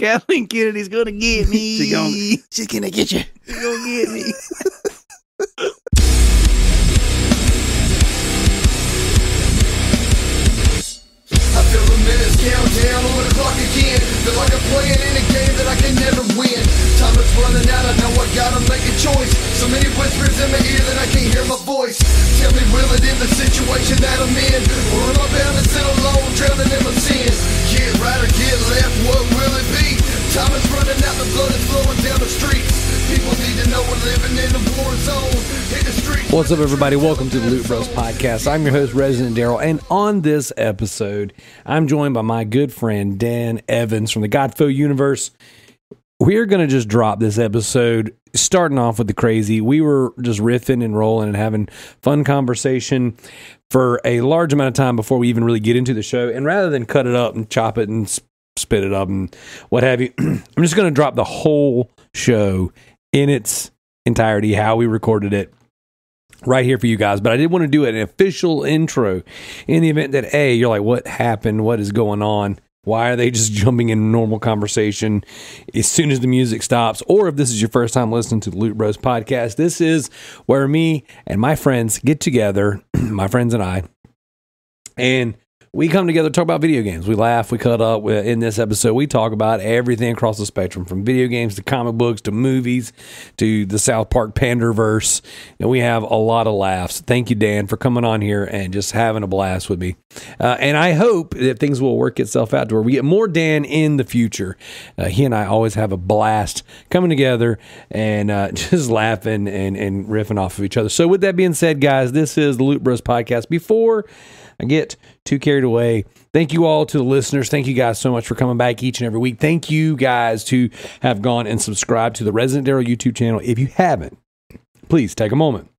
Kathleen Kennedy's gonna get me. She's gonna get you. She's gonna get me. I feel the minutes count down on the clock again. Feel like I'm playing in a game that I can never win. Time is running out, I know I gotta make a choice. So many whispers in my ear that I can't hear my voice. Tell me, will it end the situation that I'm in? Or am I bound to sit alone, drowning in my sins? Get right or get left, what will it be? Time is running out, the blood is flowing down the streets. People need to know we're living in a war zone. Hit the streets. What's up, everybody? Welcome to the Loot Bros Podcast. I'm your host, Resident Darrell, and on this episode, I'm joined by my good friend, Dan Evans from the Godfo universe. We're going to just drop this episode, starting off with the crazy. We were just riffing and rolling and having fun conversation for a large amount of time before we even really get into the show. And rather than cut it up and chop it and spit it up and what have you, I'm just going to drop the whole show in its entirety, how we recorded it, right here for you guys. But I did want to do an official intro in the event that, A, you're like, what happened? What is going on? Why are they just jumping in normal conversation as soon as the music stops? Or if this is your first time listening to the Loot Bros Podcast, this is where me and my friends get together, my friends and I, and we come together to talk about video games. We laugh, we cut up. In this episode, we talk about everything across the spectrum, from video games to comic books to movies to the South Park Panderverse. And we have a lot of laughs. Thank you, Dan, for coming on here and just having a blast with me. And I hope that things will work itself out to where we get more Dan in the future. He and I always have a blast coming together and just laughing and riffing off of each other. So with that being said, guys, this is the Loot Bros Podcast. Before I get too carried away, thank you all to the listeners. Thank you guys so much for coming back each and every week. Thank you guys to have gone and subscribed to the Resident Darrell YouTube channel. If you haven't, please take a moment.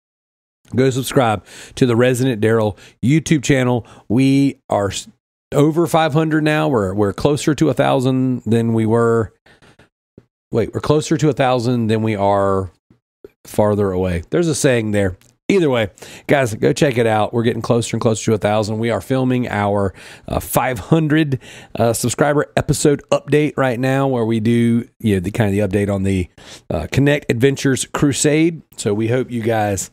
Go subscribe to the Resident Darrell YouTube channel. We are over 500 now. We're closer to 1,000 than we were. Wait, we're closer to 1,000 than we are farther away. There's a saying there. Either way, guys, go check it out. We're getting closer and closer to 1,000. We are filming our 500 subscriber episode update right now, where we do the update on the Connect Adventures Crusade. So we hope you guys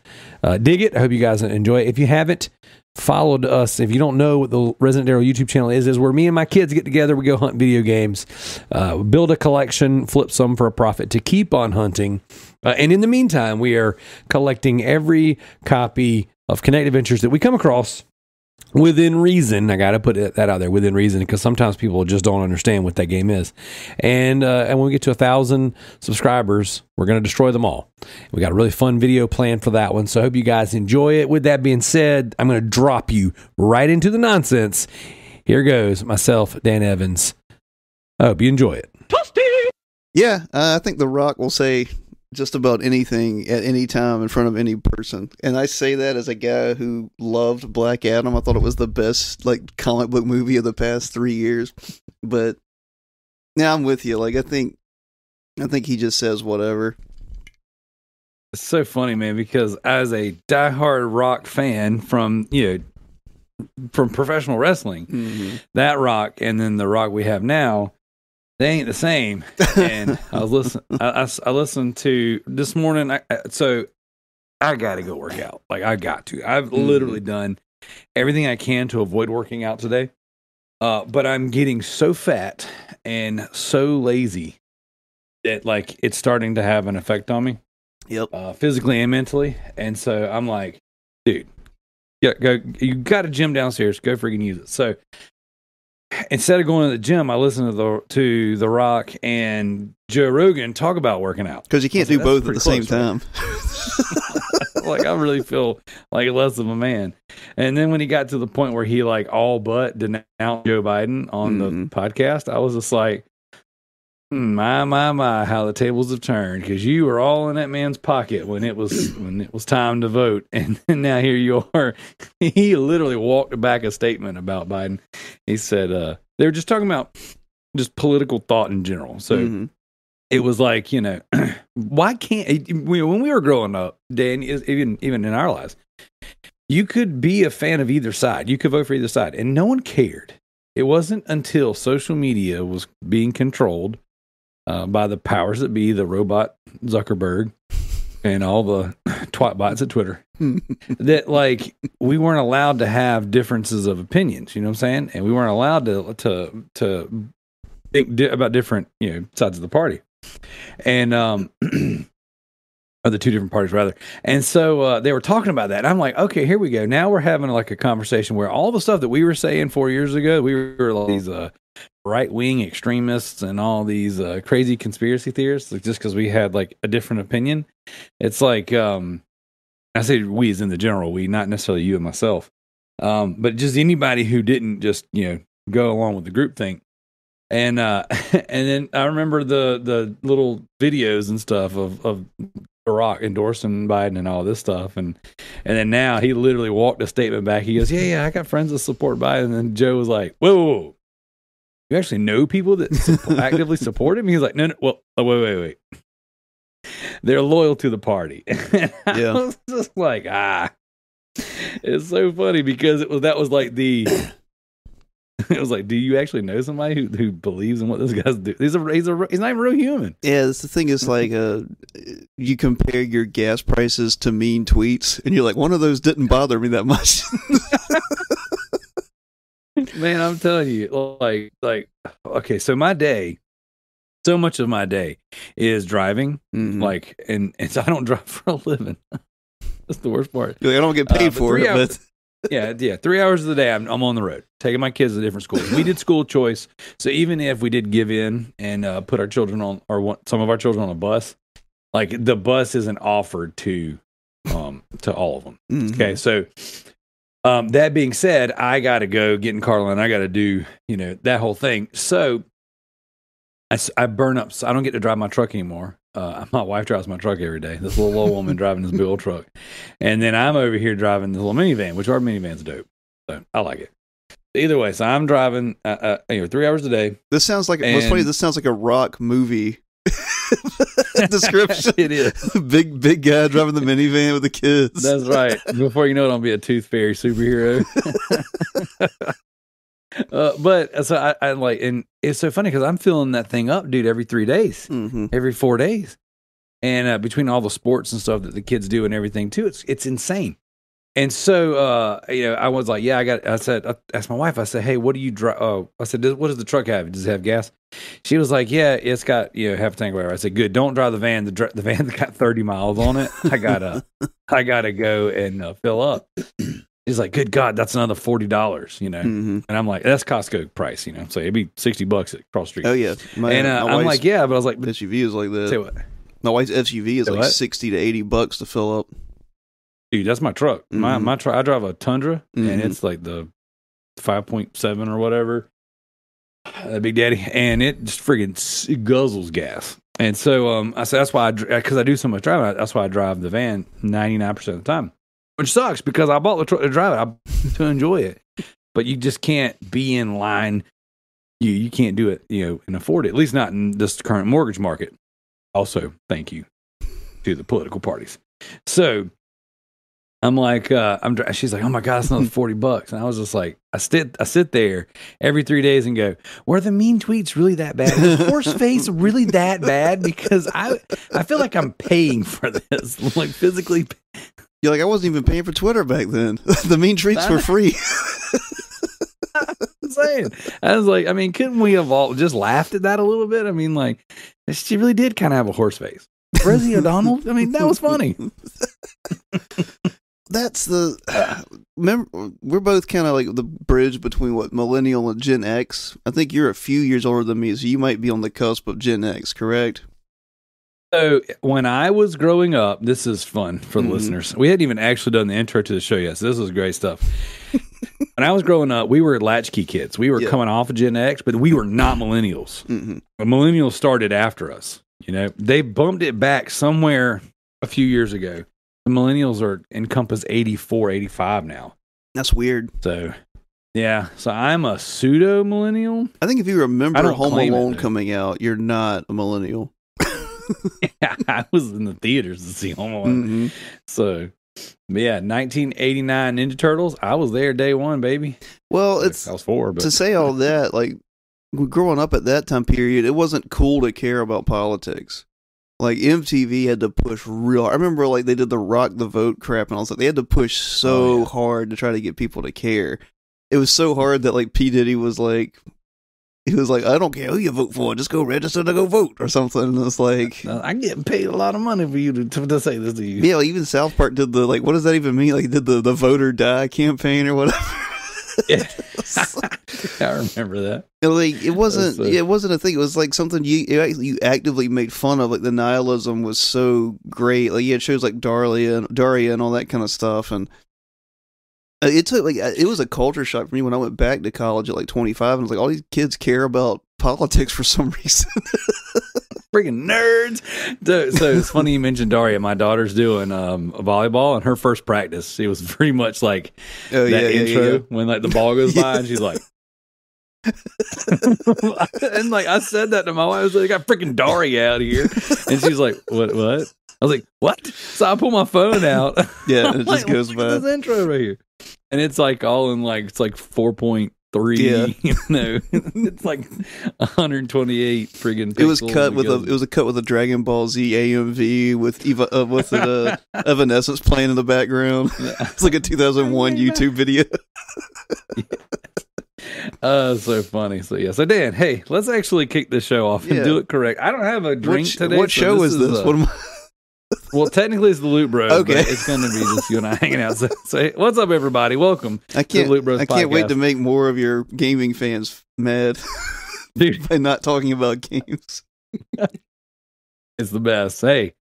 dig it. I hope you guys enjoy it. If you haven't followed us, if you don't know what the Resident Darrell YouTube channel is where me and my kids get together, we go hunt video games, build a collection, flip some for a profit to keep on hunting. And in the meantime, we are collecting every copy of Connect Adventures that we come across within reason. I got to put that out there, within reason, because sometimes people just don't understand what that game is. And when we get to 1,000 subscribers, we're going to destroy them all. We got a really fun video planned for that one, so I hope you guys enjoy it. With that being said, I'm going to drop you right into the nonsense. Here goes myself, Dan Evans. I hope you enjoy it. Yeah, I think The Rock will say just about anything at any time in front of any person. And I say that as a guy who loved Black Adam. I thought it was the best comic book movie of the past 3 years. But now I'm with you. I think he just says whatever. It's so funny, man, because as a diehard Rock fan from professional wrestling, that Rock and then the Rock we have now, they ain't the same. And I listened to this morning. So I got to go work out. I got to. I've literally done everything I can to avoid working out today. But I'm getting so fat and so lazy that it's starting to have an effect on me. Yep. Physically and mentally. And so I'm like, dude, go. You got a gym downstairs. Go freaking use it. So instead of going to the gym, I listen to the Rock and Joe Rogan talk about working out. Because you can't do both at the same time. I really feel like less of a man. And then when he got to the point where he all but denounced Joe Biden on the podcast, I was just like, my, how the tables have turned, because you were all in that man's pocket when it was time to vote, and now here you are. He literally walked back a statement about Biden. He said they were just talking about just political thought in general. So it was why can't, when we were growing up, Dan, even in our lives, you could be a fan of either side. You could vote for either side, and no one cared. It wasn't until social media was being controlled by the powers that be, the robot Zuckerberg and all the twat bots at Twitter, that like we weren't allowed to have differences of opinions. You know what I'm saying? And we weren't allowed to think about different sides of the party, and or the two different parties rather. And so they were talking about that. And I'm like, okay, here we go. Now we're having like a conversation where all the stuff that we were saying 4 years ago, we were like these right-wing extremists and all these crazy conspiracy theorists, like, just because we had like a different opinion. It's like, I say we as in the general we, not necessarily you and myself, but just anybody who didn't just, go along with the group thing. And and then I remember the little videos and stuff of Barack endorsing Biden and all this stuff, and then now he literally walked a statement back. He goes, "Yeah, I got friends that support Biden." And then Joe was like, "Whoa. You actually know people that actively support him?" He's like, "No. Well, wait. They're loyal to the party." And I was just like, it's so funny because that was like the. It was like, do you actually know somebody who believes in what this guy's doing? He's not even real human. Yeah, that's the thing is like, you compare your gas prices to mean tweets, and you're like, one of those didn't bother me that much. Man, I'm telling you, like, okay, so so much of my day is driving, like, and so I don't drive for a living. That's the worst part. You're like, I don't get paid for it, but. Yeah. 3 hours of the day, I'm on the road, taking my kids to different schools. We did school choice, so even if we did give in and put our children on, or some of our children on a bus, like the bus isn't offered to all of them. Mm-hmm. Okay, so that being said, I got to go get in Carlin. I got to do that whole thing. So I burn up. So I don't get to drive my truck anymore. My wife drives my truck every day. This little old woman driving this big old truck. And then I'm over here driving this little minivan, which our minivan's dope. So I like it. Either way, so I'm driving 3 hours a day. This sounds like what's funny, this sounds like a rock movie description. It is. Big guy driving the minivan with the kids. That's right. Before you know it, I'll be a tooth fairy superhero. But so I like, and it's so funny because I'm filling that thing up, dude, every 3 days, every 4 days, and between all the sports and stuff that the kids do and everything too, it's insane. And so I was like, I asked my wife, I said, hey, what do you drive? I said, what does the truck have? Does it have gas? She was like, yeah, it's got half a tank, whatever. I said, good, don't drive the van. The van's got 30 miles on it. I gotta go and fill up. He's like, good God, that's another $40, And I'm like, that's Costco price, So it'd be $60 across the street. Oh, yeah. I'm like, yeah, but I was like, SUV is like that. Say what? My wife's SUV is like $60 to $80 to fill up. Dude, that's my truck. My truck, I drive a Tundra, and it's like the 5.7 or whatever, Big Daddy, and it just friggin' guzzles gas. And so I said, that's why, because I do so much driving, that's why I drive the van 99% of the time. Which sucks because I bought the truck to drive it to enjoy it, but you just can't be in line. You can't do it, and afford it. At least not in this current mortgage market. Also, thank you to the political parties. So I'm like, she's like, oh my God, that's another $40, and I was just like, I sit there every 3 days and go, were the mean tweets really that bad? Was Horseface really that bad? Because I feel like I'm paying for this, like physically. You're like, I wasn't even paying for Twitter back then. The mean tweets were free. I'm saying. I was like, I mean, couldn't we have all just laughed at that a little bit? I mean, like, she really did kind of have a horse face. Rosie O'Donnell, I mean, that was funny. That's remember, we're both kind of like the bridge between millennial and Gen X. I think you're a few years older than me, so you might be on the cusp of Gen X, correct? So when I was growing up, this is fun for the listeners. We hadn't even actually done the intro to the show yet, so this was great stuff. When I was growing up, we were latchkey kids. We were coming off of Gen X, but we were not millennials. The millennials started after us. They bumped it back somewhere a few years ago. The millennials are encompass 84, 85 now. That's weird. So, yeah. So I'm a pseudo millennial. I think if you remember Home Alone coming out, you're not a millennial. Yeah, I was in the theaters to see Home Alone. So, but yeah, 1989 Ninja Turtles. I was there day one, baby. Well, I was 4, but to say all that, like growing up at that time period, it wasn't cool to care about politics. Like MTV had to push real. I remember like they did the Rock the Vote crap, and I was like, they had to push so hard to try to get people to care. It was so hard that like P Diddy was like, he was like, I don't care who you vote for, just go register to go vote or something. And it's like, I'm getting paid a lot of money for you to say this to you. Yeah, even South Park did the like, what does that even mean? Like, did the vote or die campaign or whatever. Yeah. I remember that. Like it wasn't a thing. It was like something you actively made fun of. Like the nihilism was so great. Like you had shows like Darrell and all that kind of stuff. And it was a culture shock for me when I went back to college at like 25 and I was like, all these kids care about politics for some reason. Freaking nerds. So it's funny you mentioned Daria. My daughter's doing volleyball, and her first practice, it was very much like intro when like the ball goes by, and she's like, and like I said that to my wife. I was like, I got freaking Daria out here, and she's like, what? I was like, what? So I pull my phone out. Yeah, it just goes by. This intro right here, and it's like all in like 4.3. Yeah. You know, it's like 128 friggin' pixels. It was a cut with a Dragon Ball Z AMV with Evanescence playing in the background. Yeah. It's like a 2001 YouTube video. So funny. So Dan, hey, let's actually kick this show off and do it correct. I don't have a drink today. What show is this? What am I? Well, technically it's the Loot Bros. Okay, but it's going to be just you and I hanging out. So what's up, everybody? Welcome to the Loot Bros podcast. I can't wait to make more of your gaming fans mad by not talking about games. It's the best. Hey,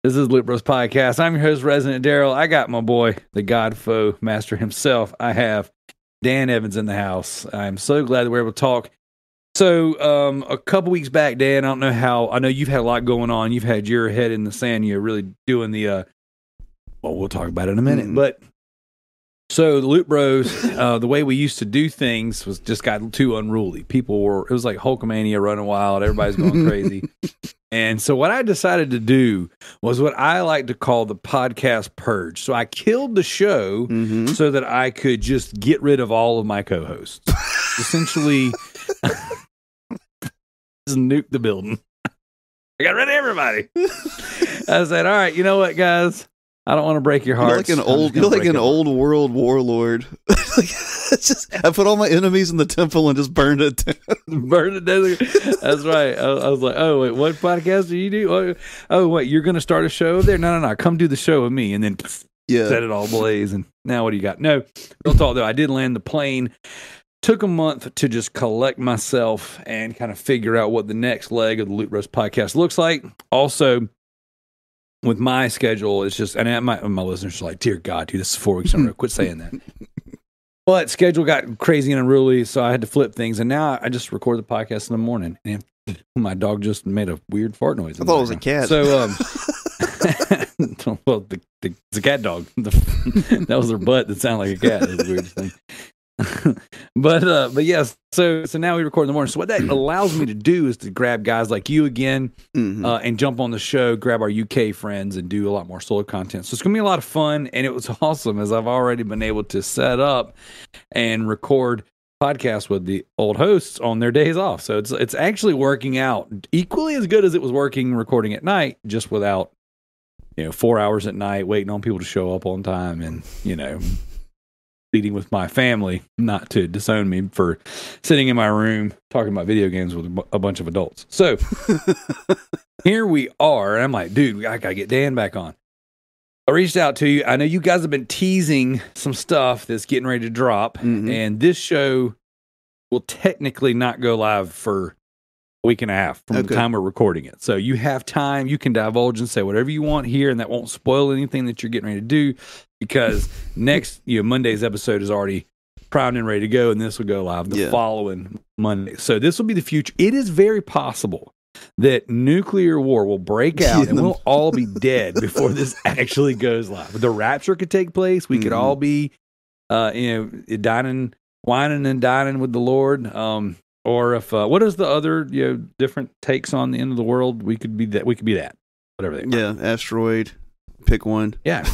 this is Loot Bros podcast. I'm your host, Resident Darrell. I got my boy, the God Foe Master himself. I have Dan Evans in the house. I'm so glad that we're able to talk. So, a couple weeks back, Dan, I know you've had a lot going on. You've had your head in the sand. You're really doing the, we'll talk about it in a minute. But, so the Loot Bros, the way we used to do things was just got too unruly. It was like Hulkamania running wild. Everybody's going crazy. And so what I decided to do was what I like to call the podcast purge. So I killed the show so that I could just get rid of all of my co-hosts. Essentially... just nuke the building. I got rid of everybody. I said, all right, you know what, guys? I don't want to break your hearts. You're like an old world warlord. I put all my enemies in the temple and just burned it down. Burned it down. That's right. I was like, oh, wait, what podcast do you do? Oh, wait, you're going to start a show there? No. Come do the show with me. And then set it all ablaze. And now what do you got? No, real talk, though. I did land the plane. Took a month to just collect myself and kind of figure out what the next leg of the Loot Bros podcast looks like. Also, with my schedule, it's just, and my listeners are like, dear God, dude, this is 4 weeks in a row. Quit saying that. But schedule got crazy and unruly, so I had to flip things. And now I just record the podcast in the morning. And my dog just made a weird fart noise. I thought it was a cat. So, well, it's a cat dog. That was their butt that sounded like a cat. That's the weirdest thing. But yes, so now we record in the morning. So what that allows me to do is to grab guys like you again and jump on the show, grab our UK friends, and do a lot more solo content. So it's gonna be a lot of fun, and it was awesome as I've already been able to set up and record podcasts with the old hosts on their days off. So it's actually working out equally as good as it was working recording at night, just without 4 hours at night waiting on people to show up on time and pleading with my family not to disown me for sitting in my room talking about video games with a bunch of adults. So here we are. And I'm like, dude, I got to get Dan back on. I reached out to you. I know you guys have been teasing some stuff that's getting ready to drop. And this show will technically not go live for a week and a half from the time we're recording it. So you have time. You can divulge and say whatever you want here, and that won't spoil anything that you're getting ready to do. Because next, Monday's episode is already primed and ready to go, and this will go live the following Monday. So this will be the future. It is very possible that nuclear war will break out and we'll all be dead before this actually goes live. The rapture could take place. We could all be, dining, whining and dining with the Lord. Or if what is the other different takes on the end of the world? We could be that. Whatever they are. Asteroid. Pick one. Yeah.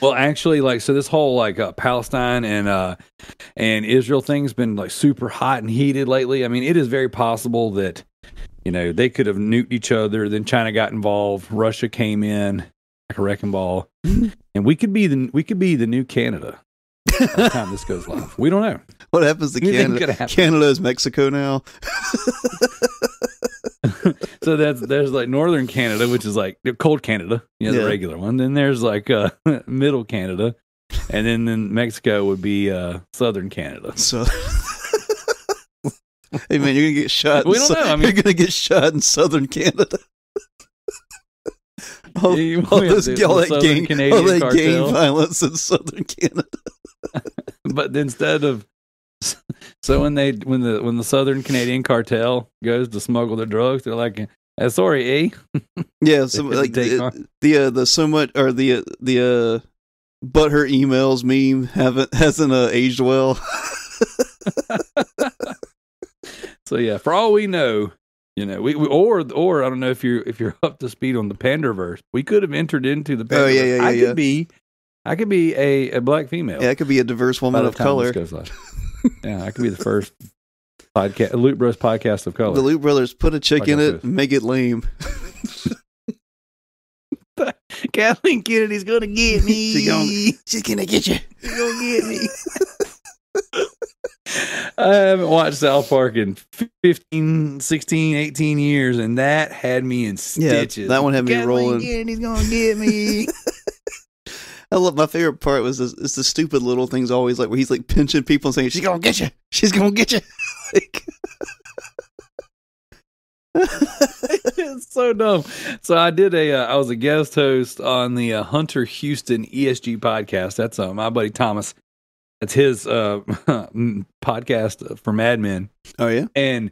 Well, actually, like, so this whole like Palestine and Israel thing's been like super hot and heated lately. I mean, it is very possible that, you know, they could have nuked each other. Then China got involved. Russia came in like a wrecking ball, and we could be the new Canada by the time this goes live. We don't know. What happens to Canada? Canada is Mexico now. So there's like northern Canada, which is like cold Canada, the regular one. Then there's like middle Canada, and then Mexico would be southern Canada. So, hey man, you're gonna get shot. We don't know. I mean, you're gonna get shot in southern Canada. all that gang violence in southern Canada. But instead of when the Southern Canadian cartel goes to smuggle their drugs, they're like, sorry, yeah, so like the so much or the butthurt emails meme hasn't aged well. So yeah, for all we know, we or I don't know if you're up to speed on the Panderverse, we could have entered into the Panderverse. I could be a black female. Yeah, I could be a diverse woman of color. Yeah, I could be the first Loot Bros podcast of color. The Loot Brothers put a chick in it and make it lame. Kathleen Kennedy's gonna get me. She's gonna get you. She's gonna get me. I haven't watched South Park in 15, 16, 18 years, and that had me in stitches. Yeah, that one had me rolling. Kathleen Kennedy's gonna get me. I love my favorite part was it's the stupid little things always like where he's like pinching people and saying she's gonna get you, she's gonna get you. Like, it's so dumb. So I did I was a guest host on the Hunter Houston ESG podcast. That's my buddy Thomas. That's his podcast for Mad Men. Oh yeah, and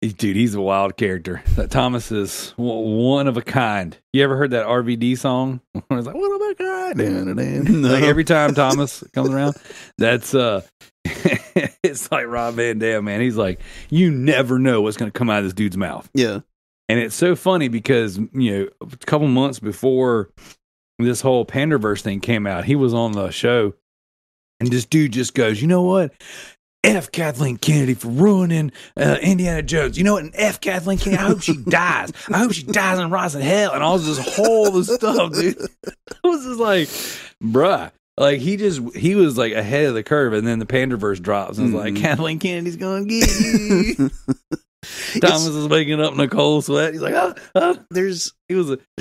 dude, he's a wild character. That Thomas is one of a kind. You ever heard that RVD song? It's like, one of a kind. No. Like every time Thomas comes around, that's it's like Rob Van Dam, man. He's like, you never know what's going to come out of this dude's mouth. Yeah. And it's so funny because, a couple months before this whole Panderverse thing came out, he was on the show, and this dude just goes, you know what? F Kathleen Kennedy for ruining Indiana Jones. You know what? And F Kathleen Kennedy. I hope she dies. I hope she dies and rots in hell. And all this whole stuff, dude. I was just like, bruh. Like he was like ahead of the curve, and then the Panderverse drops and it's like, Kathleen Kennedy's gonna get you. Thomas is waking up in a cold sweat. He's like, there's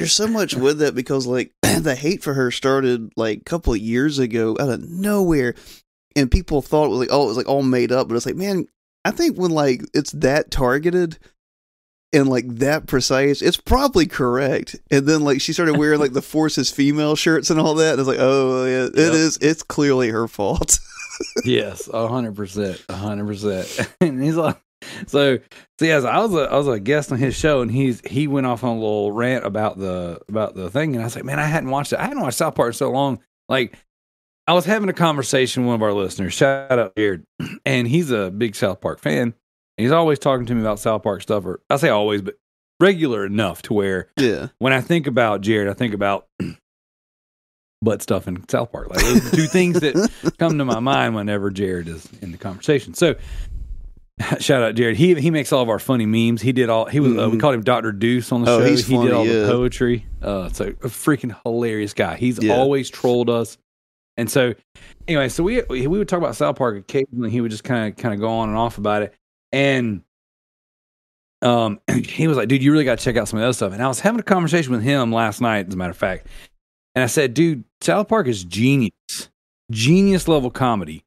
so much with that because like the hate for her started like a couple of years ago out of nowhere. And people thought it was like all made up, but it's like, man, I think when like it's that targeted and like that precise, it's probably correct. And then like she started wearing like the Force is female shirts and all that, and it's like, oh yeah, it's clearly her fault. Yes, 100%. And he's like, so yes, I was a guest on his show, and he went off on a little rant about the thing, and I was like, man, I hadn't watched South Park in so long, like. I was having a conversation with one of our listeners, shout out Jared, and he's a big South Park fan. He's always talking to me about South Park stuff, or I say always, but regular enough to where when I think about Jared, I think about butt stuff in South Park. Like those are the two things that come to my mind whenever Jared is in the conversation. So shout out Jared. He makes all of our funny memes. We called him Dr. Deuce on the show. He did all the poetry. So a freaking hilarious guy. He's always trolled us. And so, anyway, so we would talk about South Park occasionally. He would just kind of go on and off about it, and he was like, "Dude, you really got to check out some of the other stuff." And I was having a conversation with him last night, as a matter of fact, and I said, "Dude, South Park is genius level comedy,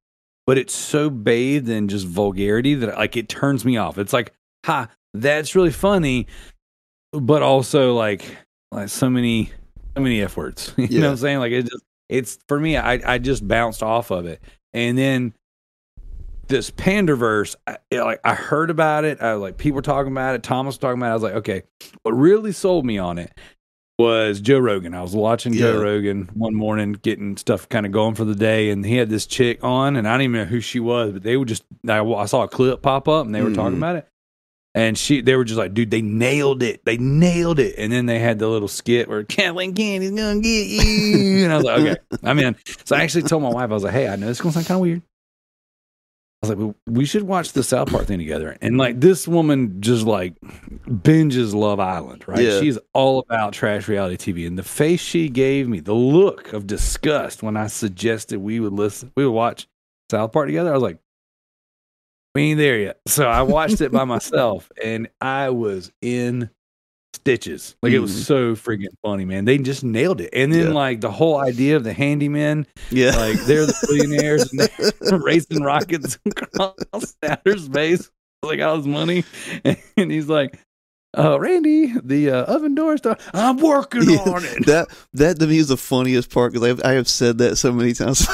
but it's so bathed in just vulgarity that like it turns me off. It's like, that's really funny, but also like so many F words. You know what I'm saying? Like it's for me, I just bounced off of it. And then this Panderverse, I heard about it. I like people were talking about it. Thomas was talking about it. I was like, okay, what really sold me on it was Joe Rogan. I was watching Joe Rogan one morning, getting stuff kind of going for the day, and he had this chick on, and I didn't even know who she was, but they were just, I saw a clip pop up, and they were talking about it. And they were just like, dude, they nailed it. They nailed it. And then they had the little skit where Kathleen Candy's going to get you. And I was like, okay, I'm in. So I actually told my wife, I was like, hey, I know it's going to sound kind of weird. I was like, well, we should watch the South Park thing together. And like this woman just like binges Love Island, right? Yeah. She's all about trash reality TV. And the face she gave me, the look of disgust when I suggested we would watch South Park together, I was like, we ain't there yet. So I watched it by myself and I was in stitches. Like it was so freaking funny, man. They just nailed it. And then like the whole idea of the handyman, like they're the billionaires and they're racing rockets across outer space, like all his money. And he's like, Randy, the oven door stuff, I'm working on it. That to me is the funniest part because I have said that so many times.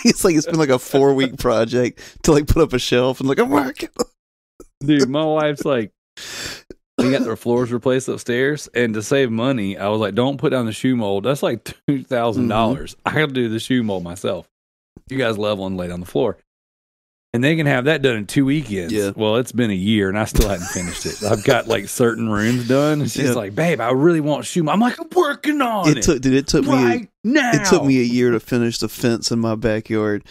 It's like it's been like a 4-week project to like put up a shelf and like I'm working. Dude, my wife's like, we got their floors replaced upstairs, and to save money, I was like, don't put down the shoe mold. That's like $2,000. I got to do the shoe mold myself. You guys level and lay down the floor. And they can have that done in 2 weekends. Yeah. Well, it's been a year, and I still haven't finished it. I've got like certain rooms done, and she's like, babe, I really want shoe mold. I'm like, I'm working on it. It took me a year to finish the fence in my backyard.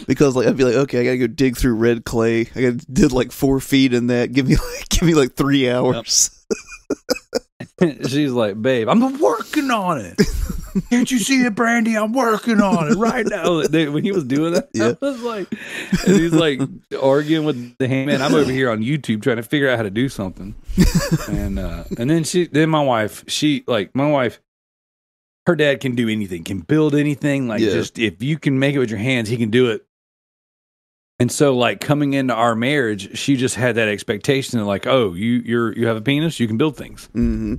Because like I'd be like, okay, I gotta go dig through red clay. I did like 4 feet in that. Give me like 3 hours. Yep. She's like, babe, I'm working on it. Can't you see it, Brandy? I'm working on it right now. When he was doing that, I was like, and he's like arguing with the handman. I'm over here on YouTube trying to figure out how to do something. And then my wife, her dad can do anything, can build anything. Like just if you can make it with your hands, he can do it. And so like coming into our marriage, she just had that expectation of like, oh, you have a penis, you can build things. Mm-hmm.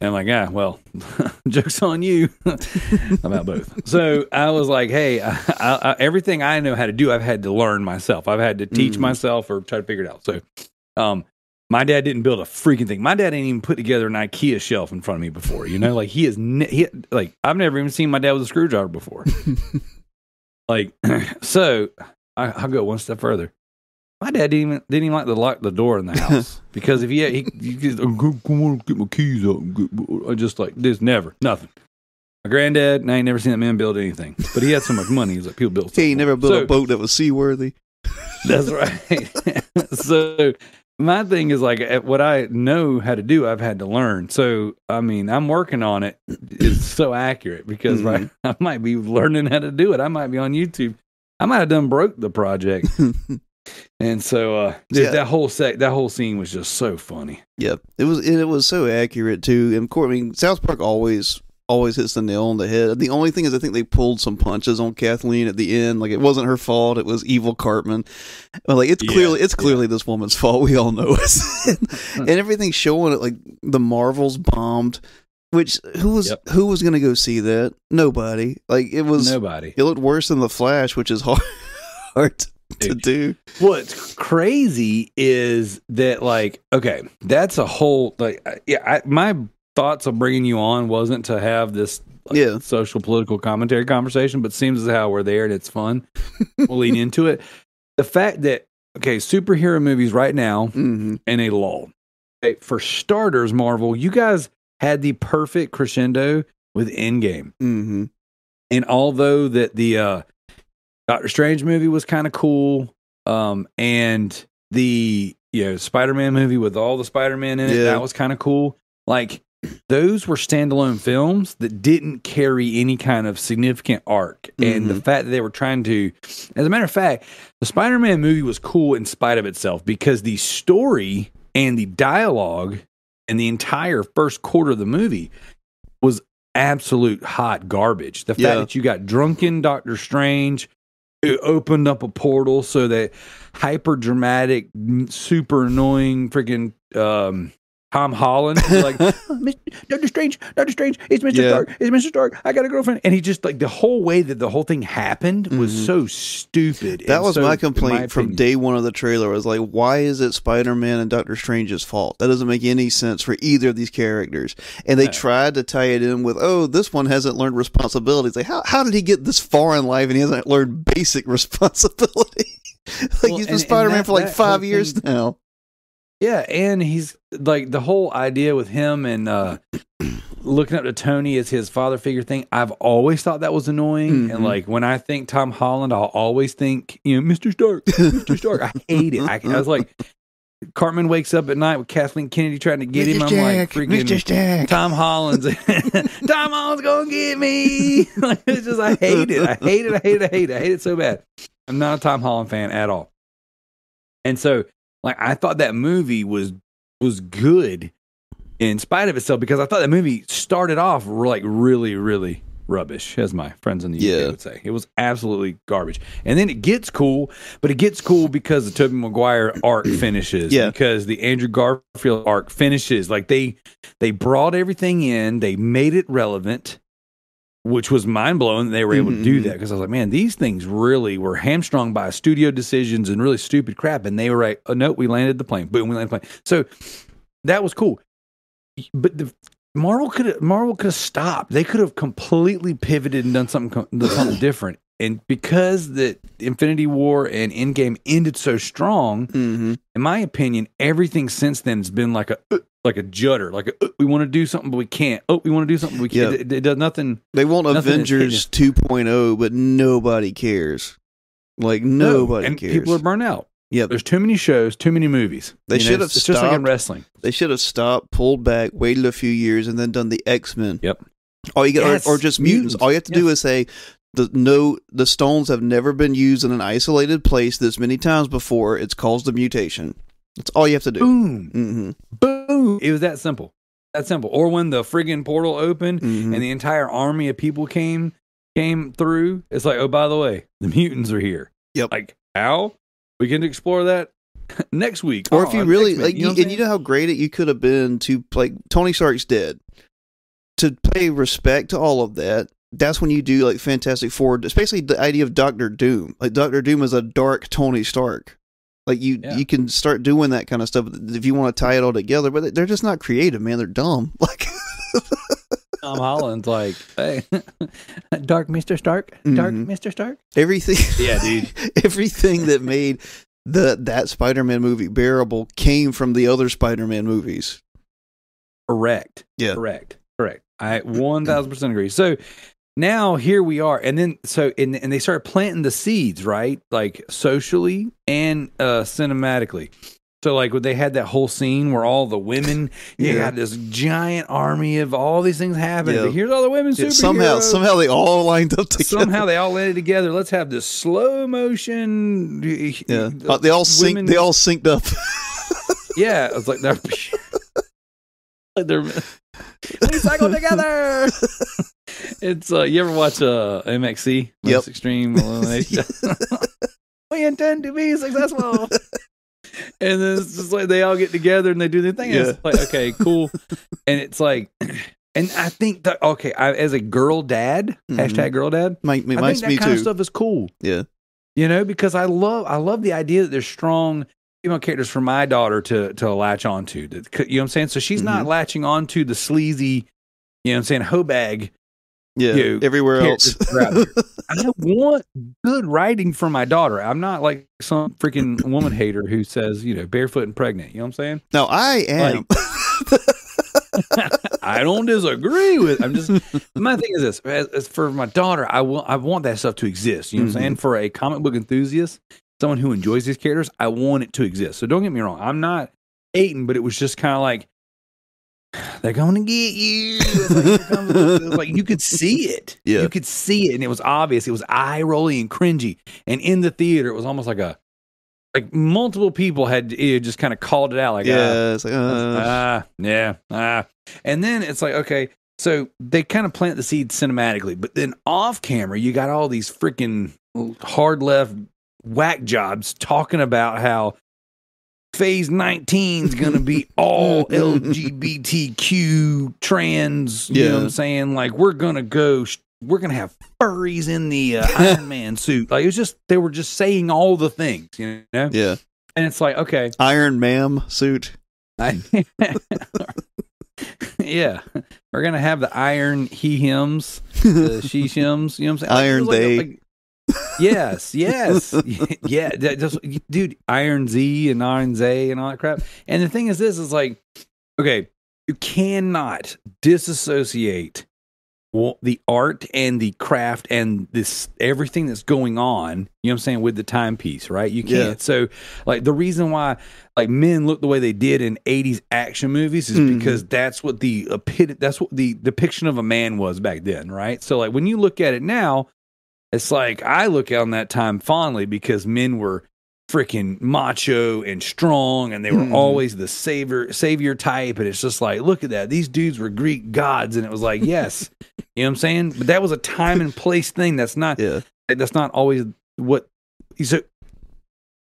And I'm like, well, joke's on you. About both. So I was like, hey, I, everything I know how to do, I've had to learn myself. I've had to teach myself or try to figure it out. So my dad didn't build a freaking thing. My dad didn't even put together an IKEA shelf in front of me before. You know, like like I've never even seen my dad with a screwdriver before. Like, so I'll go one step further. My dad didn't even like to lock the door in the house because if he just, come on, get my keys up. I just like this, nothing. My granddad, I ain't never seen that man build anything, but he had so much money. He's like, people build stuff. He never built a boat that was seaworthy. That's right. So my thing is like what I know how to do, I've had to learn. So, I mean, I'm working on it. It's so accurate because right, I might be learning how to do it. I might be on YouTube. I might have done broke the project. And so that whole scene was just so funny. Yep. It was so accurate too. And I mean, South Park always hits the nail on the head. The only thing is I think they pulled some punches on Kathleen at the end. Like it wasn't her fault. It was evil Cartman. But like it's clearly this woman's fault. We all know it. And everything's showing it like the Marvels bombed. Which who was going to go see that? Nobody. Like it was nobody. It looked worse than The Flash, which is hard to do. What's crazy is that like okay, that's a whole like my thoughts of bringing you on wasn't to have this social political commentary conversation, but seems as how we're there and it's fun. We'll lean into it. The fact that superhero movies right now in a lull. Okay, for starters, Marvel, you guys had the perfect crescendo with Endgame. Mm-hmm. And although that the Doctor Strange movie was kind of cool, and the Spider-Man movie with all the Spider-Man in it, that was kind of cool. Like those were standalone films that didn't carry any kind of significant arc. And the fact that they were trying to, as a matter of fact, the Spider-Man movie was cool in spite of itself because the story and the dialogue and the entire first quarter of the movie was absolute hot garbage. The fact that you got drunken Doctor Strange, who opened up a portal so that hyper dramatic, super annoying freaking Tom Holland was like, Doctor Strange, it's Mr. Stark, I got a girlfriend. And he just like the whole way that the whole thing happened was so stupid. That was my complaint from day one of the trailer. I was like, why is it Spider-Man and Doctor Strange's fault? That doesn't make any sense for either of these characters. And they tried to tie it in with, this one hasn't learned responsibilities. Like, how did he get this far in life and he hasn't learned basic responsibility? Like he's been Spider-Man for like 5 years now. Yeah, and he's like the whole idea with him and looking up to Tony as his father figure thing. I've always thought that was annoying, and like when I think Tom Holland, I'll always think Mr. Stark, Mr. Stark. I hate it. I was like, Cartman wakes up at night with Kathleen Kennedy trying to get him. I'm like, freaking Tom Holland's. Tom Holland's gonna get me. Like, it's just, I hate it. I hate it. I hate it. I hate it. I hate it so bad. I'm not a Tom Holland fan at all. And so, like, I thought that movie was good in spite of itself, because I thought that movie started off like really, really rubbish, as my friends in the UK would say. It was absolutely garbage. And then it gets cool, but it gets cool because the Tobey Maguire arc finishes. Yeah. Because the Andrew Garfield arc finishes. Like they brought everything in, they made it relevant, which was mind-blowing that they were able to do that, because I was like, man, these things really were hamstrung by studio decisions and really stupid crap, and they were like, oh, no, we landed the plane. Boom, we landed the plane. So that was cool. But Marvel could have stopped. They could have completely pivoted and done something different. And because the Infinity War and Endgame ended so strong, in my opinion, everything since then has been like a judder. Like we want to do something, but we can't. Oh, we want to do something, but we can't. Yeah. It does nothing. They want Avengers 2.0, but nobody cares. Like nobody cares. People are burnt out. Yeah, there's too many shows, too many movies. They should have stopped. It's just like in wrestling. They should have stopped, pulled back, waited a few years, and then done the X-Men. Yep. All you get, or just mutants. All you have to do is say the stones have never been used in an isolated place this many times before. It's caused a mutation. That's all you have to do. Boom. Boom. It was that simple. That simple. Or when the friggin' portal opened and the entire army of people came through, it's like, oh, by the way, the mutants are here. Yep. Like, how? We can explore that next week. Or if you really like, you know how great you could have been to, like, Tony Stark's dead. To pay respect to all of that, that's when you do like Fantastic Four. It's basically the idea of Doctor Doom. Like Doctor Doom is a dark Tony Stark. Like you can start doing that kind of stuff if you want to tie it all together. But they're just not creative, man. They're dumb. Like Tom Holland's like, hey, Dark Mr. Stark, Dark Mr. Stark. Everything, yeah, dude. Everything that made that Spider-Man movie bearable came from the other Spider-Man movies. Correct. Yeah. Correct. I 1000% agree. So now here we are, and then and they started planting the seeds, right? Like socially and cinematically. So like when they had that whole scene where all the women, you got this giant army of all these things happening. Yeah. But here's all the women superheroes. Somehow they all lined up together. Somehow they all landed together. Let's have this slow motion. Yeah, they all synced up. Yeah, it's like they're we cycle together. It's you ever watch MXC? Yep. Extreme Elimination. We intend to be successful. And then it's just like they all get together and they do their thing. Yeah. It's like, okay, cool. And it's like, and I think that, okay, as a girl dad, hashtag girl dad, I think that kind of stuff is cool. Yeah. You know, because I love the idea that there's strong female characters for my daughter to latch onto. You know what I'm saying? So she's not latching onto the sleazy, you know what I'm saying, hoe bag. Yeah, everywhere else. I want good writing for my daughter. I'm not like some freaking woman hater who says, you know, barefoot and pregnant. You know what I'm saying? No, I am. Like, I don't disagree with. I'm just. My thing is this: as for my daughter, I want that stuff to exist. You know what I'm saying? For a comic book enthusiast, someone who enjoys these characters, I want it to exist. So don't get me wrong. I'm not hating, but it was just kind of like, they're going to get you. It was like you could see it. Yeah. You could see it, and it was obvious. It was eye-rolling and cringy. And in the theater, it was almost like multiple people had just kind of called it out. Like, it's like, And then it's like, okay, so they kind of plant the seed cinematically, but then off camera, you got all these freaking hard left whack jobs talking about how Phase 19 is going to be all LGBTQ trans, you know what I'm saying? Like, we're going to have furries in the Iron Man suit. Like, it was just, they were just saying all the things, you know? Yeah. And it's like, okay. Iron Man suit. Yeah. We're going to have the iron he hims, the she shims, you know what I'm saying? Iron they. Yes. Yeah. Dude, Iron Z and Iron Z and all that crap. And the thing is this is like, okay, you cannot disassociate the art and the craft and this everything that's going on, you know what I'm saying, with the timepiece, right? You can't. Yeah. So like the reason why like men look the way they did in 80s action movies is because that's what the depiction of a man was back then, right? So like when you look at it now, it's like I look on that time fondly because men were freaking macho and strong, and they were always the savior type. And it's just like, look at that. These dudes were Greek gods, and it was like, yes, you know what I'm saying. But that was a time and place thing. That's not. That's not always what. So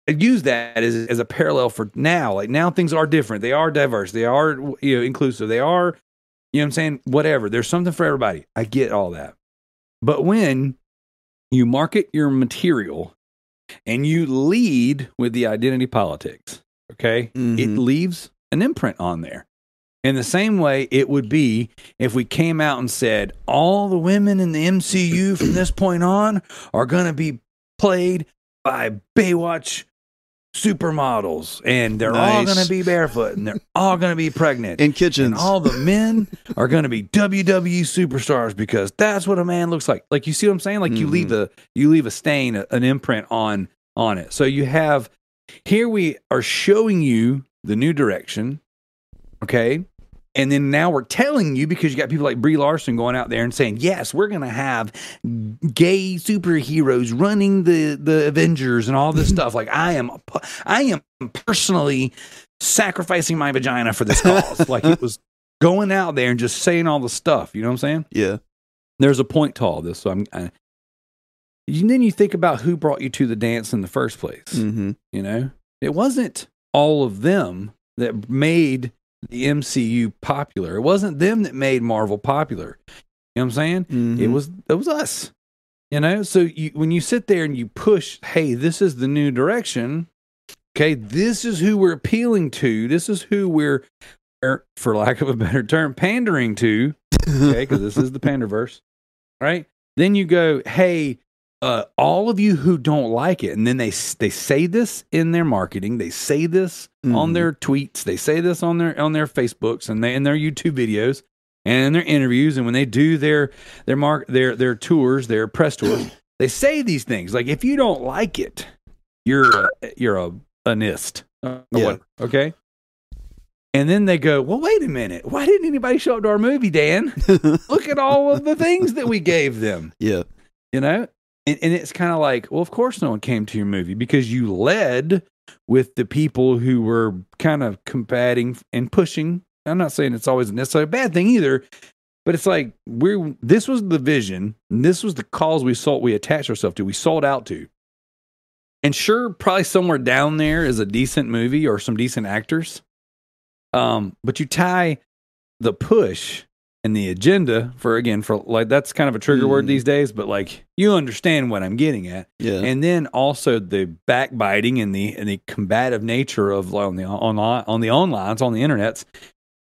I use that as a parallel for now. Like now, things are different. They are diverse. They are inclusive. They are, you know what I'm saying. Whatever. There's something for everybody. I get all that. But when you market your material and you lead with the identity politics, okay? It leaves an imprint on there. In the same way it would be if we came out and said, all the women in the MCU from this point on are going to be played by Baywatch supermodels, and they're all going to be barefoot, and they're all going to be pregnant. In kitchens. And all the men are going to be WWE superstars because that's what a man looks like. Like, you see what I'm saying? Like, you leave a stain, an imprint on it. So you have, here we are showing you the new direction, okay? And then now we're telling you, because you got people like Brie Larson going out there and saying, yes, we're going to have gay superheroes running the Avengers and all this stuff. Like I am personally sacrificing my vagina for this cause. Like it was going out there and just saying all the stuff. You know what I'm saying? Yeah. There's a point to all this. So then you think about who brought you to the dance in the first place. You know, it wasn't all of them that made the MCU popular. It wasn't them that made Marvel popular. You know what I'm saying? It was us. You know, so when you sit there and you push, hey, this is the new direction. Okay, this is who we're appealing to. This is who we're, for lack of a better term, pandering to. Okay, because this is the Panderverse, right? Then you go, hey, all of you who don't like it, and then they say this in their marketing, they say this on their tweets, they say this on their Facebooks, and in their YouTube videos, and in their interviews, and when they do their tours, their press tours, they say these things like, if you don't like it, you're a nist, okay? And then they go, well, wait a minute, why didn't anybody show up to our movie, Dan? Look at all of the things that we gave them. Yeah, you know. And it's kind of like, well, of course no one came to your movie because you led with the people who were kind of combating and pushing. I'm not saying it's always necessarily a bad thing either, but it's like this was the vision, and this was the cause we attached ourselves to, we sold out to. And sure, probably somewhere down there is a decent movie or some decent actors. But you tie the push and the agenda for like, that's kind of a trigger word these days, but like, you understand what I'm getting at. Yeah. And then also the backbiting and the combative nature of on the onlines, on the internets.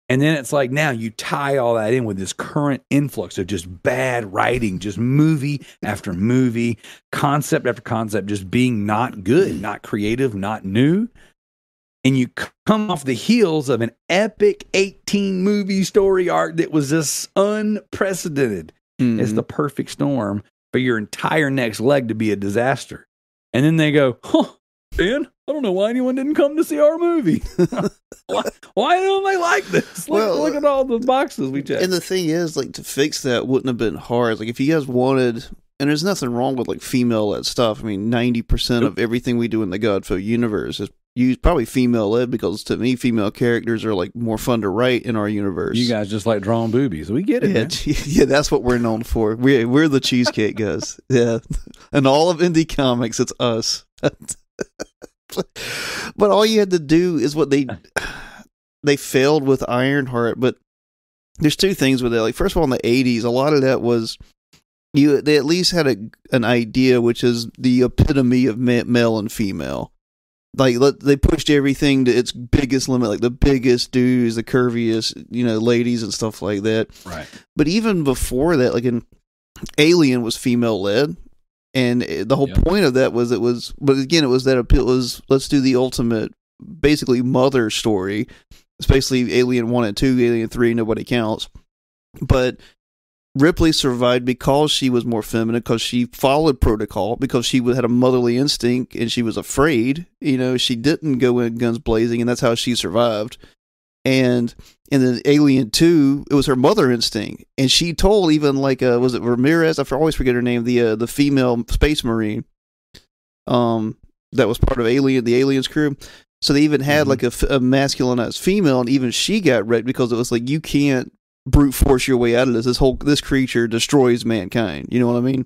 And then it's like, now you tie all that in with this current influx of just bad writing, just movie after movie, concept after concept, just being not good, not creative, not new. And you come off the heels of an epic 18-movie story arc that was just unprecedented. It's the perfect storm for your entire next leg to be a disaster. And then they go, Dan, I don't know why anyone didn't come to see our movie. Why don't they like this? Look at all the boxes we checked. And the thing is, like, to fix that wouldn't have been hard. Like, if you guys wanted... And there's nothing wrong with, like, female-led stuff. I mean, 90% of everything we do in the Godfo universe is probably female-led, because to me, female characters are, like, more fun to write in our universe. You guys just like drawing boobies. We get it, man. Yeah, that's what we're known for. We're the cheesecake guys. Yeah. And all of indie comics, it's us. But all you had to do is what they failed with Ironheart. But there's two things with it. Like, first of all, in the 80s, a lot of that was... they at least had an idea, which is the epitome of male and female. Like, they pushed everything to its biggest limit, like the biggest dudes, the curviest, ladies and stuff like that. Right. But even before that, like, Alien was female led, And the whole point of that was but again, it was that appeal was, let's do the ultimate, basically mother story. It's basically Alien 1 and 2, Alien 3, nobody counts. But Ripley survived because she was more feminine, because she followed protocol, because she had a motherly instinct and she was afraid. She didn't go in guns blazing, and that's how she survived. And in the Alien 2, it was her mother instinct, and she told even was it Ramirez? I always forget her name. The female space marine, that was part of the Aliens crew. So they even had like a masculinized female, and even she got wrecked because it was like, you can't brute force your way out of this. This creature destroys mankind. You know what I mean?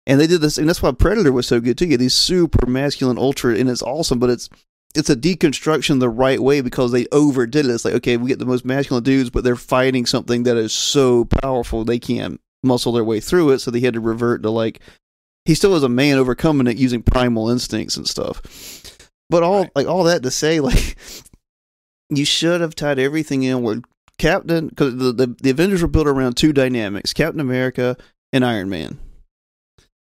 And they did this, and that's why Predator was so good too. You get these super masculine ultra, and it's awesome, but it's a deconstruction the right way because they overdid it. It's like, okay, we get the most masculine dudes, but they're fighting something that is so powerful they can't muscle their way through it, so they had to revert to he still was a man overcoming it using primal instincts and stuff. But all that to say, you should have tied everything in where Captain, because the Avengers were built around two dynamics: Captain America and Iron Man.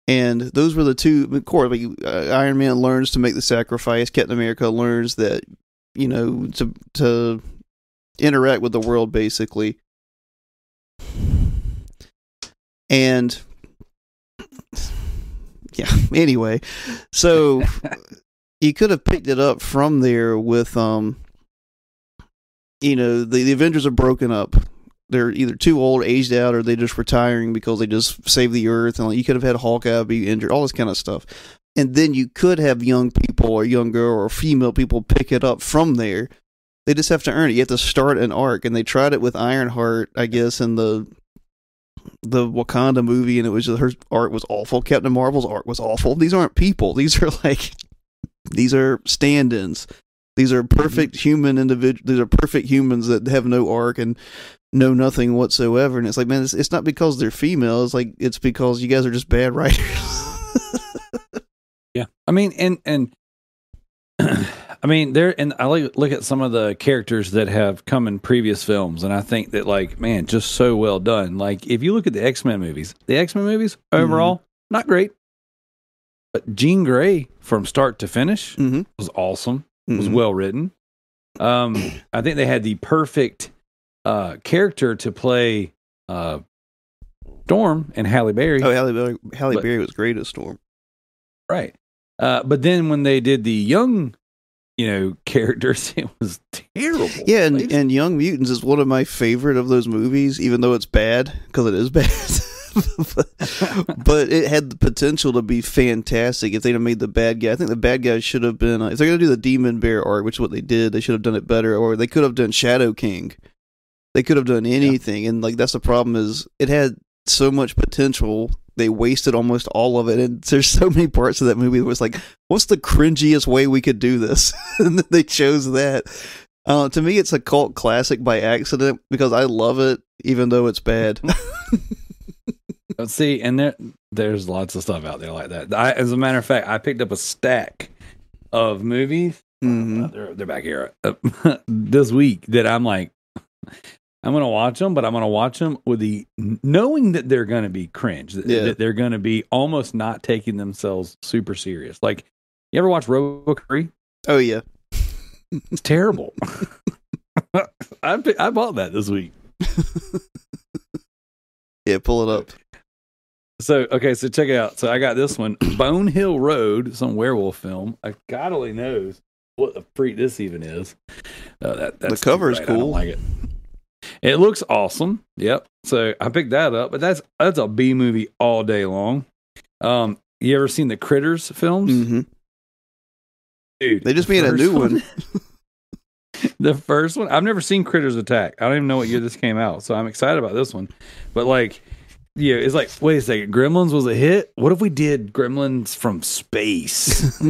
And those were the two. Of course, Iron Man learns to make the sacrifice. Captain America learns that, to interact with the world, basically. And yeah, anyway, so you could have picked it up from there with, the Avengers are broken up. They're either too old, aged out, or they're just retiring because they just saved the Earth. And you could have had Hawkeye be injured, all this kind of stuff. And then you could have young people or young girl or female people pick it up from there. They just have to earn it. You have to start an arc. And they tried it with Ironheart, I guess, in the Wakanda movie, and it was just, her art was awful. Captain Marvel's art was awful. These aren't people. These are stand-ins. These are perfect human individuals. These are perfect humans that have no arc and know nothing whatsoever. And it's like, man, it's not because they're female. It's because you guys are just bad writers. Yeah, I mean, and I mean, I look at some of the characters that have come in previous films, and I think that, man, just so well done. If you look at the X-Men movies overall, not great. But Jean Grey, from start to finish, was awesome. Was well written. I think they had the perfect character to play Storm and Halle Berry. Oh, Halle Berry was great as Storm. Right. But then when they did the young, characters, it was terrible. Yeah, and Young Mutants is one of my favorite of those movies, even though it's bad, because it is bad. but it had the potential to be fantastic if they'd have made the bad guy. I think the bad guy should have been, if they're going to do the Demon Bear arc, which is what they did, they should have done it better, or they could have done Shadow King. They could have done anything, and that's the problem, is it had so much potential. They wasted almost all of it, and there's so many parts of that movie that was like, what's the cringiest way we could do this? And then they chose that. To me, it's a cult classic by accident, because I love it, even though it's bad. See, and there's lots of stuff out there like that. As a matter of fact, I picked up a stack of movies. They're back here this week that I'm like, I'm going to watch them, but I'm going to watch them with knowing that they're going to be cringe, that they're going to be almost not taking themselves super serious. You ever watch RoboCop? Oh yeah, it's terrible. I bought that this week. Yeah, pull it up. So check it out. So I got this one, Bone Hill Road, some werewolf film. God only knows what the freak this even is. That's the cover is cool. I don't like it. It looks awesome. Yep. So I picked that up, but that's a B movie all day long. You ever seen the Critters films? Mm-hmm. Dude, they just made a new one. The first one, I've never seen Critters Attack. I don't even know what year this came out, so I'm excited about this one. But it's like, wait a second, Gremlins was a hit? What if we did Gremlins from space?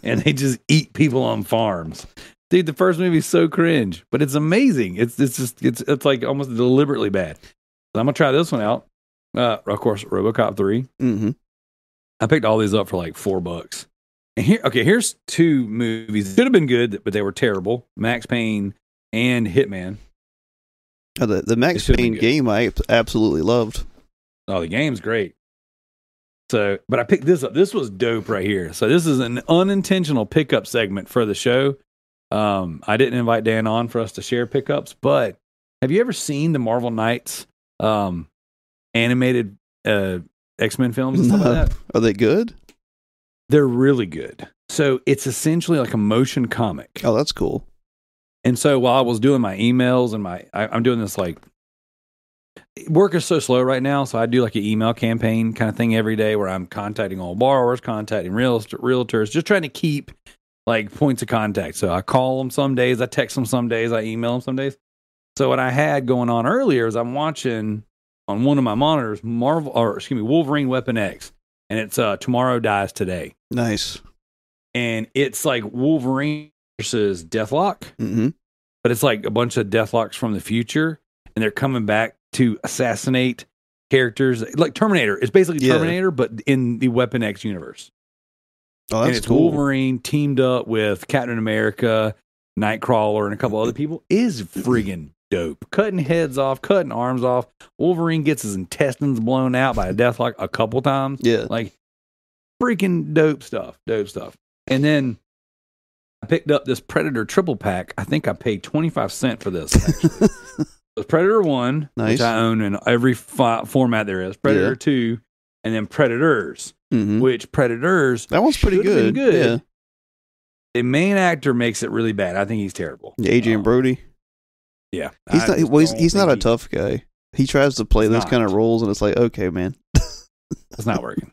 And they just eat people on farms. Dude, the first movie is so cringe, but it's amazing. It's like almost deliberately bad. So I'm gonna try this one out. Of course, RoboCop 3. Mm-hmm. I picked all these up for like $4. And here's two movies. Should have been good, but they were terrible. Max Payne and Hitman. Oh, the Max Payne game I absolutely loved. Oh, the game's great. So, but I picked this up. This was dope right here. So this is an unintentional pickup segment for the show. I didn't invite Dan on for us to share pickups, but have you ever seen the Marvel Knights animated X-Men films and stuff like that? Are they good? They're really good. So it's essentially like a motion comic. Oh, that's cool. And so while I was doing my emails and I'm doing this, like, work is so slow right now. So I do like an email campaign kind of thing every day where I'm contacting all borrowers, contacting realtors, just trying to keep like points of contact. So I call them some days, I text them some days, I email them some days. So what I had going on earlier is I'm watching on one of my monitors, Wolverine Weapon X, and it's Tomorrow Dies Today. Nice. And it's like Wolverine versus Deathlock, but it's like a bunch of Deathlocks from the future, and they're coming back to assassinate characters like Terminator. It's basically Terminator, but in the Weapon X universe. Oh, that's and it's cool. Wolverine teamed up with Captain America, Nightcrawler, and a couple other people. Is friggin' dope. Cutting heads off, cutting arms off. Wolverine gets his intestines blown out by a Deathlock a couple times. Yeah. Like, freaking dope stuff. Dope stuff. And then I picked up this Predator triple pack. I think I paid 25 cents for this, actually. It was Predator 1, nice. Which I own in every format there is. Predator 2, and then Predators, which Predators... That one's pretty good. Yeah. The main actor makes it really bad. I think he's terrible. Adrian Brody. Yeah. He's not a tough guy. He tries to play those kind of roles, and it's like, okay, man. It's not working.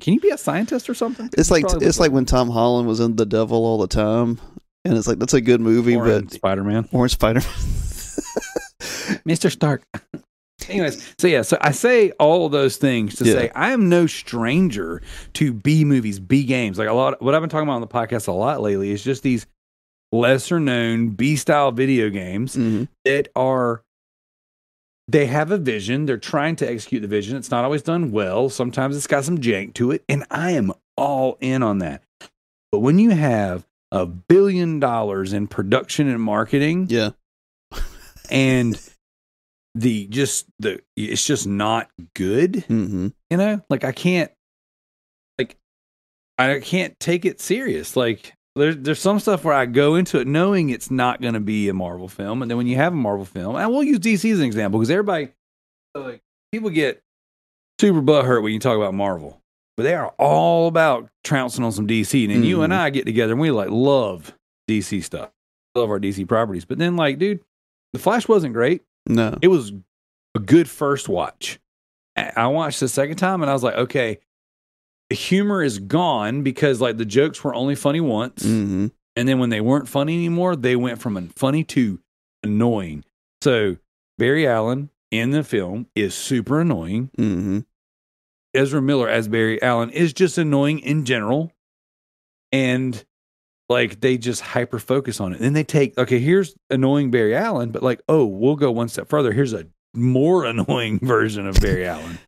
Can you be a scientist or something? It's like when Tom Holland was in The Devil all the time, and it's like, that's a good movie, but Spider-Man. Or Spider-Man. Mr. Stark. Anyways, so I say all of those things to say I am no stranger to B movies, B games. Like what I've been talking about on the podcast a lot lately is just these lesser known B style video games that they have a vision. They're trying to execute the vision. It's not always done well. Sometimes it's got some jank to it, and I am all in on that. But when you have $1 billion in production and marketing, and it's just not good. You know, like I can't take it serious. Like there's some stuff where I go into it knowing it's not going to be a Marvel film, and then when you have a Marvel film, and we'll use DC as an example because everybody, like, people get super butthurt when you talk about Marvel, but they are all about trouncing on some DC. And then you and I get together and we like love DC stuff, love our DC properties. But then, like, dude, The Flash wasn't great. No, it was a good first watch. I watched the second time and I was like, okay, the humor is gone because like the jokes were only funny once. And then when they weren't funny anymore, they went from funny to annoying. So Barry Allen in the film is super annoying. Ezra Miller as Barry Allen is just annoying in general. And like they just hyper focus on it. And they take, okay, here's annoying Barry Allen, but like, oh, we'll go one step further. Here's a more annoying version of Barry Allen.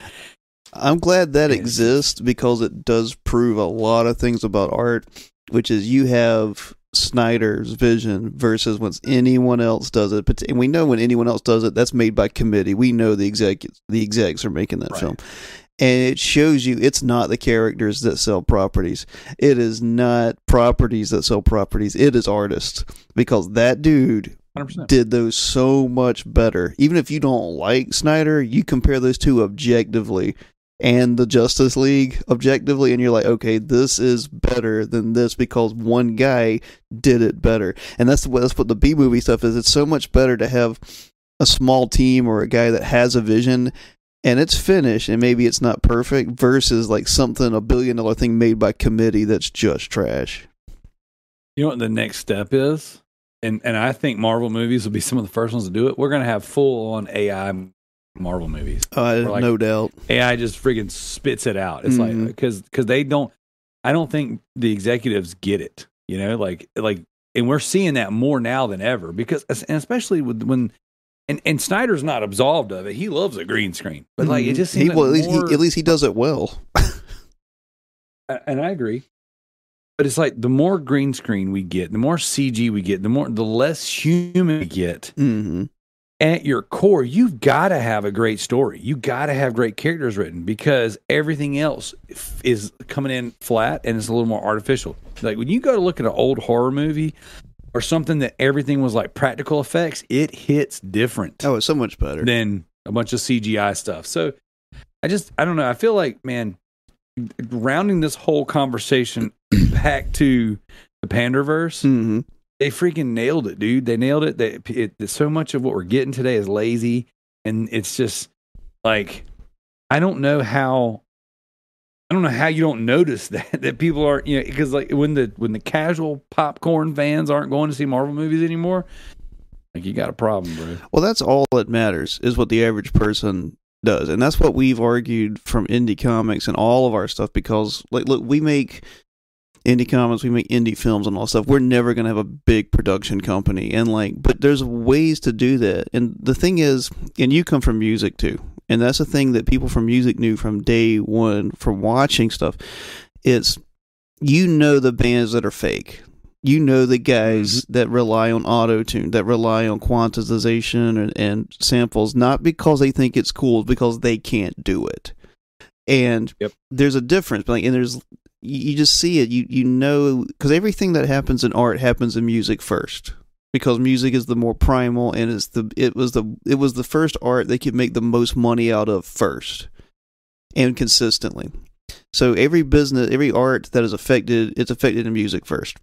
I'm glad that exists because it does prove a lot of things about art, which is you have Snyder's vision versus when anyone else does it. And we know when anyone else does it, that's made by committee. We know the execs are making that film. And it shows you it's not the characters that sell properties. It is not properties that sell properties. It is artists. Because that dude 100%. Did those so much better. Even if you don't like Snyder, you compare those two objectively and the Justice League objectively, and you're like, okay, this is better than this because one guy did it better. And that's what the B-movie stuff is. It's so much better to have a small team or a guy that has a vision and it's finished, and maybe it's not perfect, versus like something, $1 billion thing made by committee that's just trash. You know what the next step is? And I think Marvel movies will be some of the first ones to do it. We're going to have full-on AI Marvel movies. Like, no doubt. AI just friggin' spits it out. It's like, because they don't, I don't think the executives get it, you know, like, and we're seeing that more now than ever because, and especially when Snyder's not absolved of it. He loves a green screen, but like, it just seems at least he does it well. And I agree. But it's like the more green screen we get, the more CG we get, the less human we get. at your core, you've got to have a great story. You got to have great characters written, because everything else is coming in flat and it's a little more artificial. Like when you go to look at an old horror movie or something that everything was like practical effects, it hits different. Oh, it's so much better than a bunch of CGI stuff. So I don't know. I feel like, man, rounding this whole conversation back to the Panderverse, Mm-hmm. they freaking nailed it, dude. They nailed it. So much of what we're getting today is lazy, and it's just like I don't know how you don't notice that people are, because like when the casual popcorn fans aren't going to see Marvel movies anymore, like you got a problem, bro. Well, that's all that matters is what the average person does, and that's what we've argued from indie comics and all of our stuff. Because like, look, we make indie comics, we make indie films and all stuff. We're never going to have a big production company, and but there's ways to do that. And the thing is, and you come from music too, and that's the thing that people from music knew from day one from watching stuff. It's, the bands that are fake. The guys that rely on auto-tune, that rely on quantization and samples, not because they think it's cool, because they can't do it. And there's a difference, and there's, you just see it, because everything that happens in art happens in music first, because music is the more primal, and it was the first art they could make the most money out of first and consistently. So every art that is affected, it's affected in music first.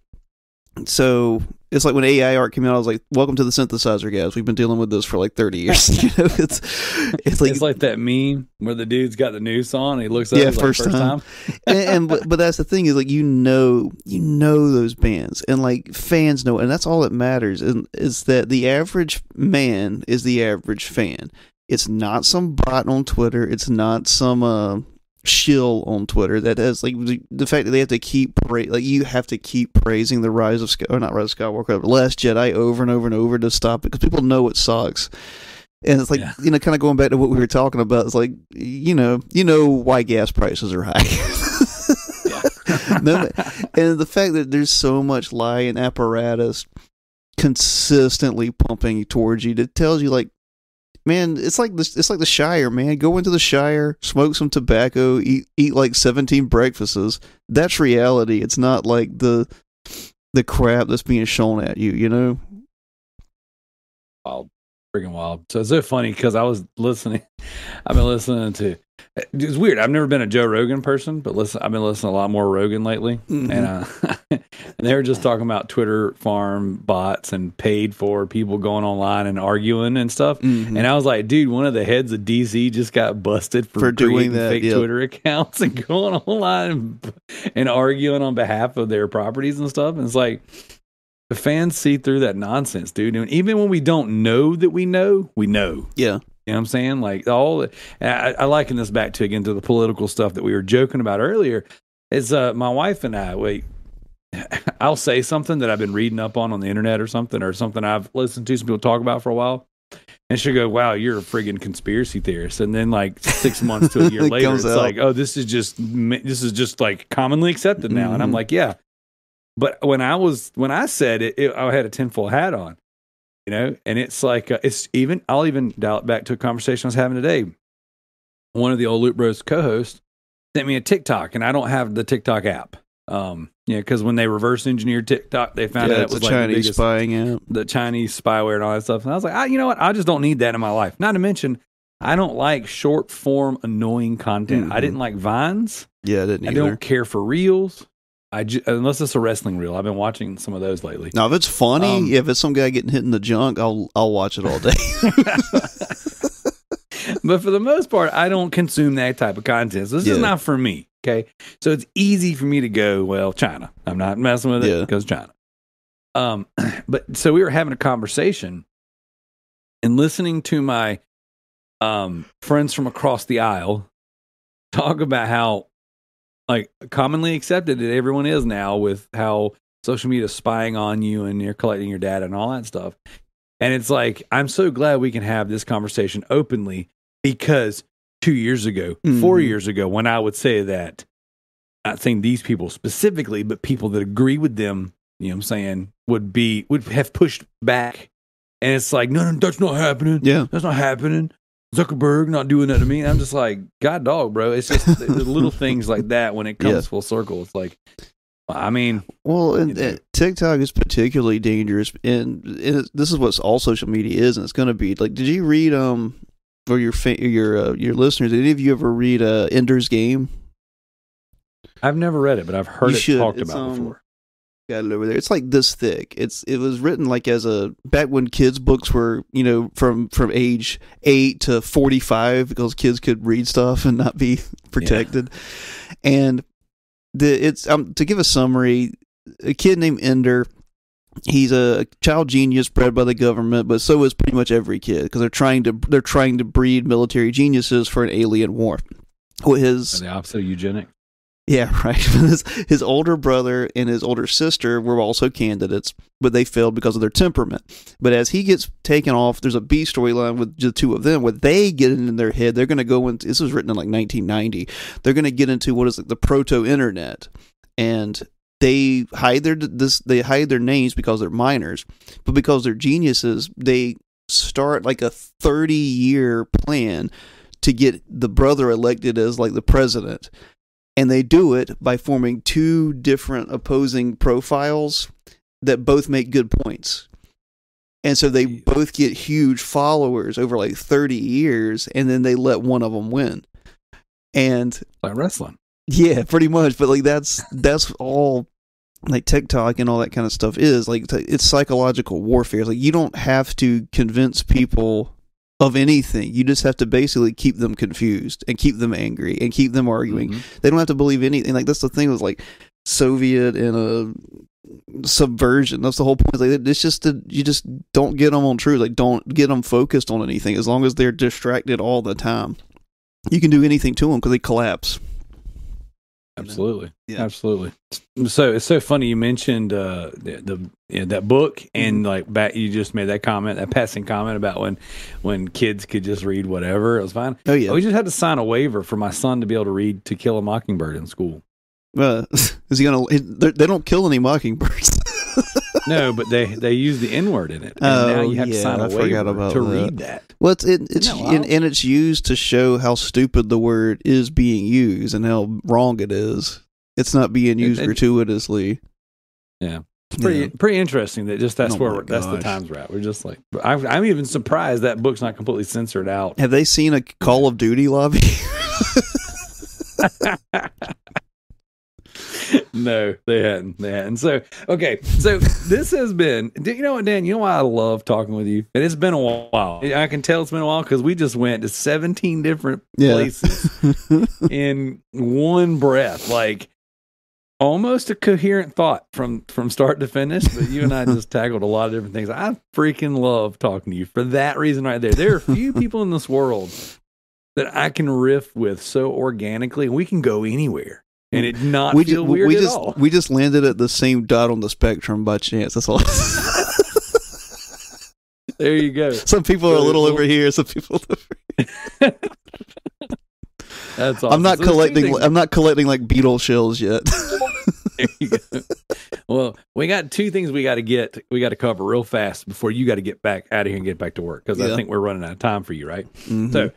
So it's like when AI art came out, I was like, welcome to the synthesizer, guys. We've been dealing with this for like 30 years. It's like that meme where the dude's got the noose on and he looks at it first time. But that's the thing, is like, those bands, and like fans know, and that's all that matters, is that the average man is the average fan. It's not some bot on Twitter. It's not some shill on Twitter that has like the fact that they have to keep you have to keep praising the Rise of Skywalker, but Last Jedi over and over and over to stop it, because people know it sucks. And it's like, kind of going back to what we were talking about, it's like, why gas prices are high. And the fact that there's so much lie and apparatus consistently pumping towards you, that tells you, like, man, it's like the Shire, man. Go into the Shire, smoke some tobacco, eat like 17 breakfasts. That's reality. It's not like the crap that's being shown at you, Wild. Freaking wild. So it's so funny, because I've been listening to, it's weird. I've never been a Joe Rogan person, but I've been listening to a lot more Rogan lately. Mm-hmm. And they were just talking about Twitter farm bots and paid for people going online and arguing and stuff. Mm-hmm. And I was like, dude, one of the heads of DC just got busted for doing that, fake Twitter accounts and going online and arguing on behalf of their properties and stuff. And it's like, the fans see through that nonsense, dude. And even when we don't know that we know. Yeah. You know what I'm saying? Like I liken this back to the political stuff that we were joking about earlier. Is my wife and I'll say something that I've been reading up on the internet or something I've listened to some people talk about for a while. And she'll go, wow, you're a friggin' conspiracy theorist. And then like 6 months to a year later, it's like, oh, this is just like commonly accepted now. Mm-hmm. And I'm like, yeah. But when I said it, I had a tinfoil hat on, and it's like, I'll even dial it back to a conversation I was having today. One of the old Loot Bros co-hosts sent me a TikTok, and I don't have the TikTok app. Because when they reverse engineered TikTok, they found out it was like Chinese spying app, the Chinese spyware and all that stuff. And I was like, you know what? I just don't need that in my life. Not to mention, I don't like short form annoying content. Mm-hmm. I didn't like Vines. Yeah, I didn't either. I don't care for Reels. Unless it's a wrestling reel. I've been watching some of those lately. Now, if it's funny, if it's some guy getting hit in the junk, I'll watch it all day. But for the most part, I don't consume that type of content. So this is not for me. Okay, so it's easy for me to go, well, China. I'm not messing with it because China. But so we were having a conversation and listening to my friends from across the aisle talk about how, like, commonly accepted that everyone is now with how social media is spying on you and you're collecting your data and all that stuff. And it's like, I'm so glad we can have this conversation openly, because 2 years ago, 4 years ago, when I would say that, not saying these people specifically, but people that agree with them, you know what I'm saying, would have pushed back And it's like, no, that's not happening. Yeah. That's not happening. Zuckerberg not doing that to me. And I'm just like, God dog, bro. It's just the little things like that when it comes full circle. It's like, I mean, well, and TikTok is particularly dangerous, and this is what all social media is, and it's going to be like. Did you read or your listeners? Did any of you ever read Ender's Game? I've never read it, but I've heard it talked about before. Got it over there. It's like this thick. It was written like back when kids' books were, from age 8 to 45 because kids could read stuff and not be protected. Yeah. And to give a summary, a kid named Ender, he's a child genius bred by the government, but so is pretty much every kid because they're trying to breed military geniuses for an alien war. Well, the opposite of eugenics. Yeah, right. His older brother and his older sister were also candidates, but they failed because of their temperament. But as he gets taken off, there's a B storyline with the two of them where they get it in their head. They're going to go into, this was written in like 1990. They're going to get into what is like the proto-internet, and they hide their names because they're minors, but because they're geniuses, they start like a 30-year plan to get the brother elected as like the president. And they do it by forming two different opposing profiles that both make good points. And so they both get huge followers over like 30 years, and then they let one of them win. And like wrestling. Yeah, pretty much. But like that's all like TikTok and all that kind of stuff is. Like it's psychological warfare. It's like you don't have to convince people of anything. You just have to basically keep them confused and keep them angry and keep them arguing. Mm-hmm. They don't have to believe anything. Like that's the thing with like Soviet and a subversion. That's the whole point. Like it's just you just don't get them on truth. Like don't get them focused on anything. As long as they're distracted all the time, you can do anything to them because they collapse. Absolutely. Yeah. Absolutely. So it's so funny you mentioned that book and like back you just made that passing comment about when kids could just read whatever. It was fine. Oh yeah. We just had to sign a waiver for my son to be able to read To Kill a Mockingbird in school. Is he gonna? They don't kill any mockingbirds. No, but they use the N-word in it. And now you have to sign a waiver to read that. Well, it's used to show how stupid the word is being used and how wrong it is. It's not being used gratuitously. Yeah. It's pretty interesting that just that's the times we're at. We're just like, I'm even surprised that book's not completely censored out. Have they seen a Call of Duty lobby? No, they hadn't. So, okay. So this has been, you know what, Dan, you know why I love talking with you? And it's been a while. I can tell it's been a while because we just went to 17 different places in one breath. Like almost a coherent thought from start to finish, but you and I just tackled a lot of different things. I freaking love talking to you for that reason right there. There are few people in this world that I can riff with so organically, and we can go anywhere. And it not feel weird at all. We just landed at the same dot on the spectrum by chance. That's all. There you go. Some people are a little over here. Some people over here. That's awesome. I'm not collecting like beetle shells yet. There you go. Well, we got two things we got to cover real fast before you got to get back out of here and get back to work because I think we're running out of time for you, right? Mm-hmm. So.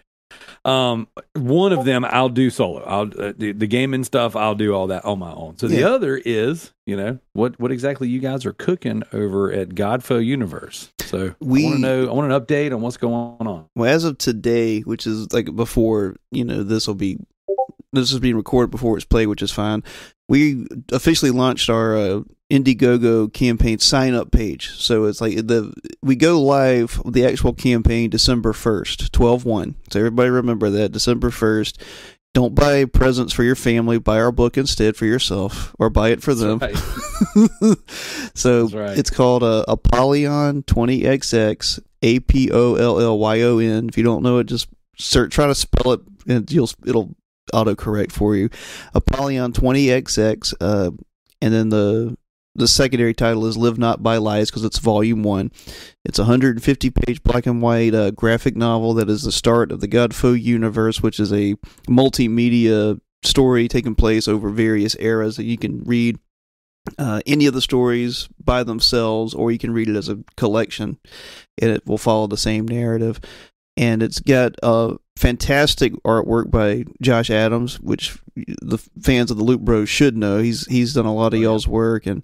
One of them I'll do solo. I'll the gaming stuff. I'll do all that on my own. So the other is, what exactly you guys are cooking over at Godfo Universe. So I want to know. I want an update on what's going on. Well, as of today, which is like before, this is being recorded before it's played, which is fine. We officially launched our Indiegogo campaign sign-up page. So it's like we go live with the actual campaign December 1st, 12/1. So everybody remember that, December 1st. Don't buy presents for your family. Buy our book instead for yourself, or buy it for them. Right. So it's called Apollyon 20XX, APOLLYON. If you don't know it, just try to spell it, and it'll autocorrect for you. Apollyon 20XX, and then the secondary title is Live Not by Lies because it's volume 1. It's a 150-page black and white graphic novel that is the start of the Godfo universe, which is a multimedia story taking place over various eras that you can read any of the stories by themselves, or you can read it as a collection, and it will follow the same narrative. And it's got fantastic artwork by Josh Adams, which the fans of the Loop Bros should know. He's done a lot of y'all's work, and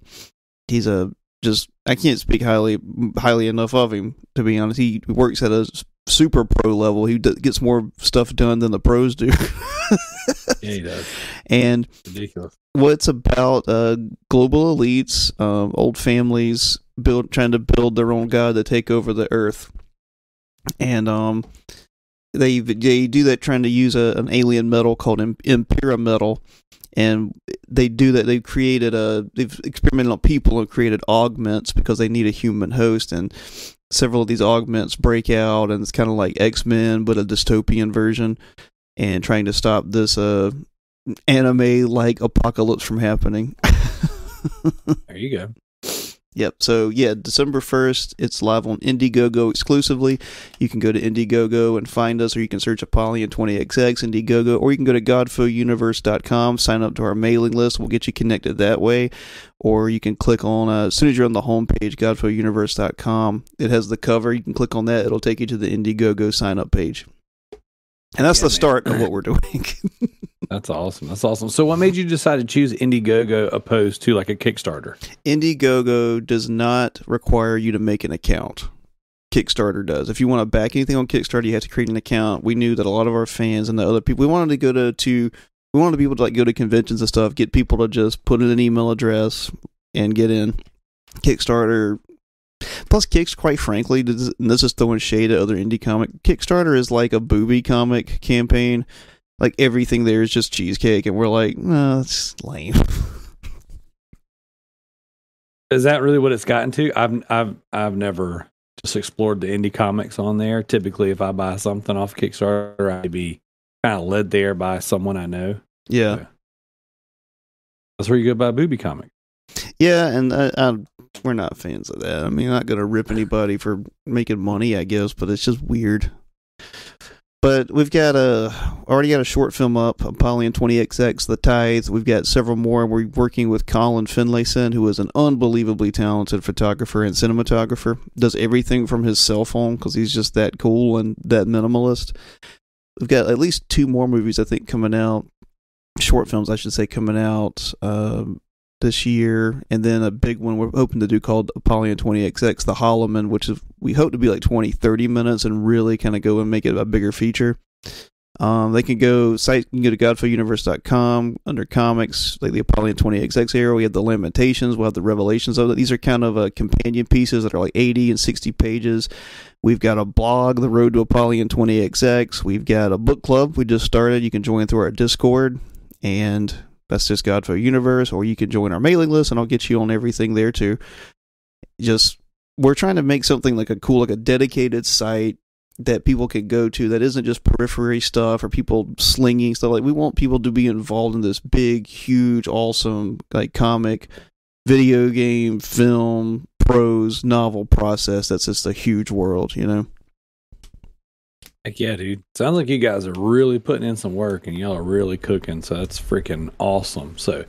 he's I can't speak highly enough of him, to be honest. He works at a super pro level. He gets more stuff done than the pros do. Yeah, he does. And ridiculous. What's about global elites, old families trying to build their own god to take over the earth. And they do that trying to use an alien metal called Impera metal, and they do that. They've experimented on people and created augments because they need a human host, and several of these augments break out, and it's kind of like X-Men but a dystopian version, and trying to stop this anime-like apocalypse from happening. There you go. Yep. So, yeah, December 1st, it's live on Indiegogo exclusively. You can go to Indiegogo and find us, or you can search Apollyon 20XX Indiegogo, or you can go to godfouniverse.com, sign up to our mailing list. We'll get you connected that way. Or you can click on, as soon as you're on the homepage, godfouniverse.com, it has the cover. You can click on that. It'll take you to the Indiegogo sign-up page. And that's the start of what we're doing. That's awesome. That's awesome. So what made you decide to choose Indiegogo opposed to like a Kickstarter? Indiegogo does not require you to make an account. Kickstarter does. If you want to back anything on Kickstarter, you have to create an account. We knew that a lot of our fans and the other people, we wanted to be able to like go to conventions and stuff, get people to just put in an email address and get in. Kickstarter. Plus, quite frankly, this is throwing shade at other indie comic. Kickstarter is like a booby comic campaign. Like, everything there is just cheesecake, and we're like, no, that's lame. Is that really what it's gotten to? I've never just explored the indie comics on there. Typically, if I buy something off Kickstarter, I'd be kind of led there by someone I know. Yeah. So, that's where you go buy a booby comic. Yeah, and we're not fans of that. I mean, I'm not going to rip anybody for making money, I guess, but it's just weird. But we've got already got a short film up, Apollyon 20XX, The Tithe. We've got several more. We're working with Colin Finlayson, who is an unbelievably talented photographer and cinematographer. Does everything from his cell phone because he's just that cool and that minimalist. We've got at least 2 more movies, I think, coming out. Short films, I should say, coming out this year, and then a big one we're hoping to do called Apollyon 20XX, The Holloman, which is we hope to be like 20-30 minutes and really kind of go and make it a bigger feature. They can go to godfouniverse.com under comics, like the Apollyon 20XX era. We have the Lamentations, we'll have the Revelations of it. These are kind of companion pieces that are like 80 and 60 pages. We've got a blog, The Road to Apollyon 20XX. We've got a book club we just started. You can join through our Discord, and that's just Godfo Universe, or you can join our mailing list, and I'll get you on everything there too. We're trying to make something like a dedicated site that people can go to that isn't just periphery stuff or people slinging stuff. Like, we want people to be involved in this big, huge, awesome, like, comic, video game, film, prose, novel process that's just a huge world, you know? Heck yeah, dude. Sounds like you guys are really putting in some work and y'all are really cooking, so that's freaking awesome. So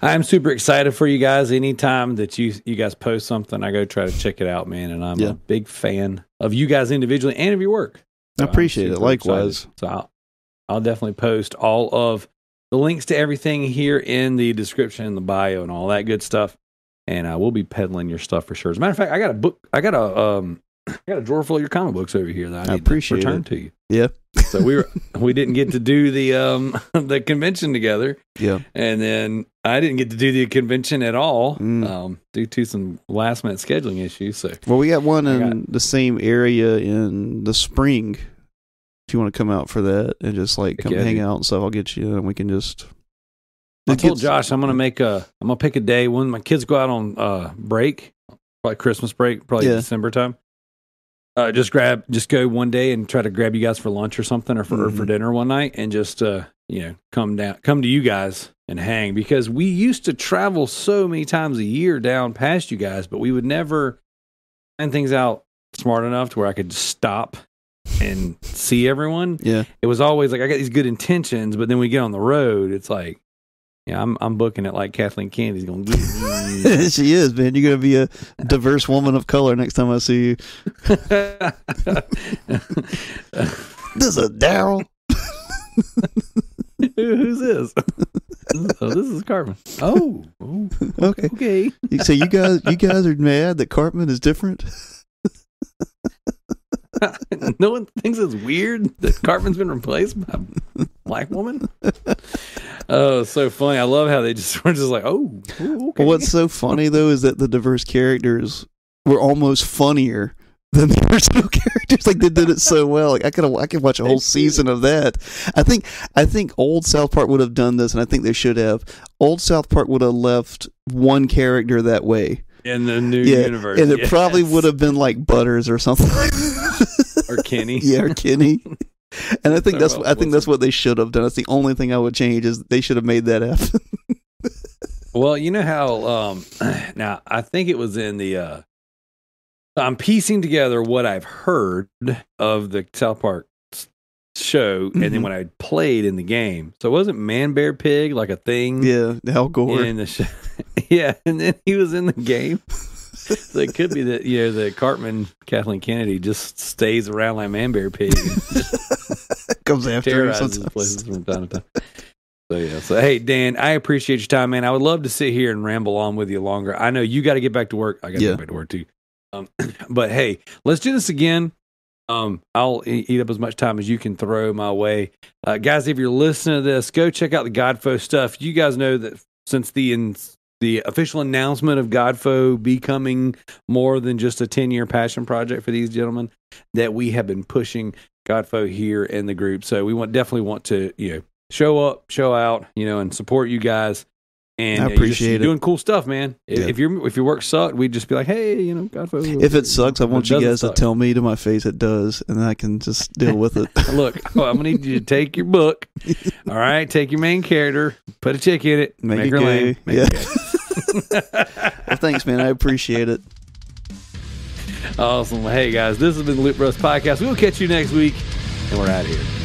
I'm super excited for you guys. Anytime that you guys post something, I go try to check it out, man, and I'm a big fan of you guys individually and of your work. So I appreciate it. Likewise. Excited. So I'll definitely post all of the links to everything here in the description, the bio, and all that good stuff, and we'll be peddling your stuff for sure. As a matter of fact, I got a drawer full of your comic books over here that I need to return to you. Yeah. So we didn't get to do the convention together. Yeah. And then I didn't get to do the convention at all due to some last minute scheduling issues. So we got one in the same area in the spring. If you want to come out for that and just like come hang out and stuff, I'll get you and we can just. I told Josh I'm gonna pick a day when my kids go out on break, probably Christmas break, probably December time. Just go one day and try to grab you guys for lunch or something, or for dinner one night, and just come to you guys and hang, because we used to travel so many times a year down past you guys, but we would never find things out smart enough to where I could just stop and see everyone. Yeah, it was always like I got these good intentions, but then we get on the road, it's like, Yeah, I'm booking it like Kathleen Kennedy's going to get me. She is, man. You're going to be a diverse woman of color next time I see you. This is Darrell. Who's this? Oh, this is Cartman. Oh, okay. So you guys are mad that Cartman is different? No one thinks it's weird that Cartman's been replaced by a black woman. Oh, so funny. I love how they just were just like, oh, okay. What's so funny though is that the diverse characters were almost funnier than the original characters. Like they did it so well. Like I could watch a whole season of that. I think old South Park would have done this, and I think they should have. Old South Park would have left one character that way in the new universe, and it probably would have been like Butters or something. Or Kenny. Yeah, or Kenny. And I think that's what they should have done. That's the only thing I would change is they should have made that happen. Well, you know how now I think it was in the I'm piecing together what I've heard of the South Park show, and then when I played in the game. So it wasn't Man Bear Pig like a thing? Yeah, Al Gore in the show. Yeah, and then he was in the game. So it could be that the Cartman Kathleen Kennedy just stays around like Man Bear Pig and comes after terrorizes places from time to time. So hey Dan, I appreciate your time, man. I would love to sit here and ramble on with you longer. I know you got to get back to work. I got to get back to work too. But hey, let's do this again. I'll eat up as much time as you can throw my way. Guys, if you're listening to this, go check out the Godfo stuff. You guys know that since the official announcement of Godfo becoming more than just a 10-year passion project for these gentlemen, that we have been pushing Godfo here in the group. So we definitely want to, show up, show out, and support you guys. And I appreciate you're doing cool stuff, man. Yeah. If your work sucked, we'd just be like, hey, Godfo. If it sucks, I want you guys to tell me to my face it does, and then I can just deal with it. Look, I'm gonna need you to take your book. All right, take your main character, put a chick in it, make her lame. Yeah. Well, thanks, man. I appreciate it. Awesome. Well, hey, guys, this has been the Loot Bros Podcast. We'll catch you next week, and we're out of here.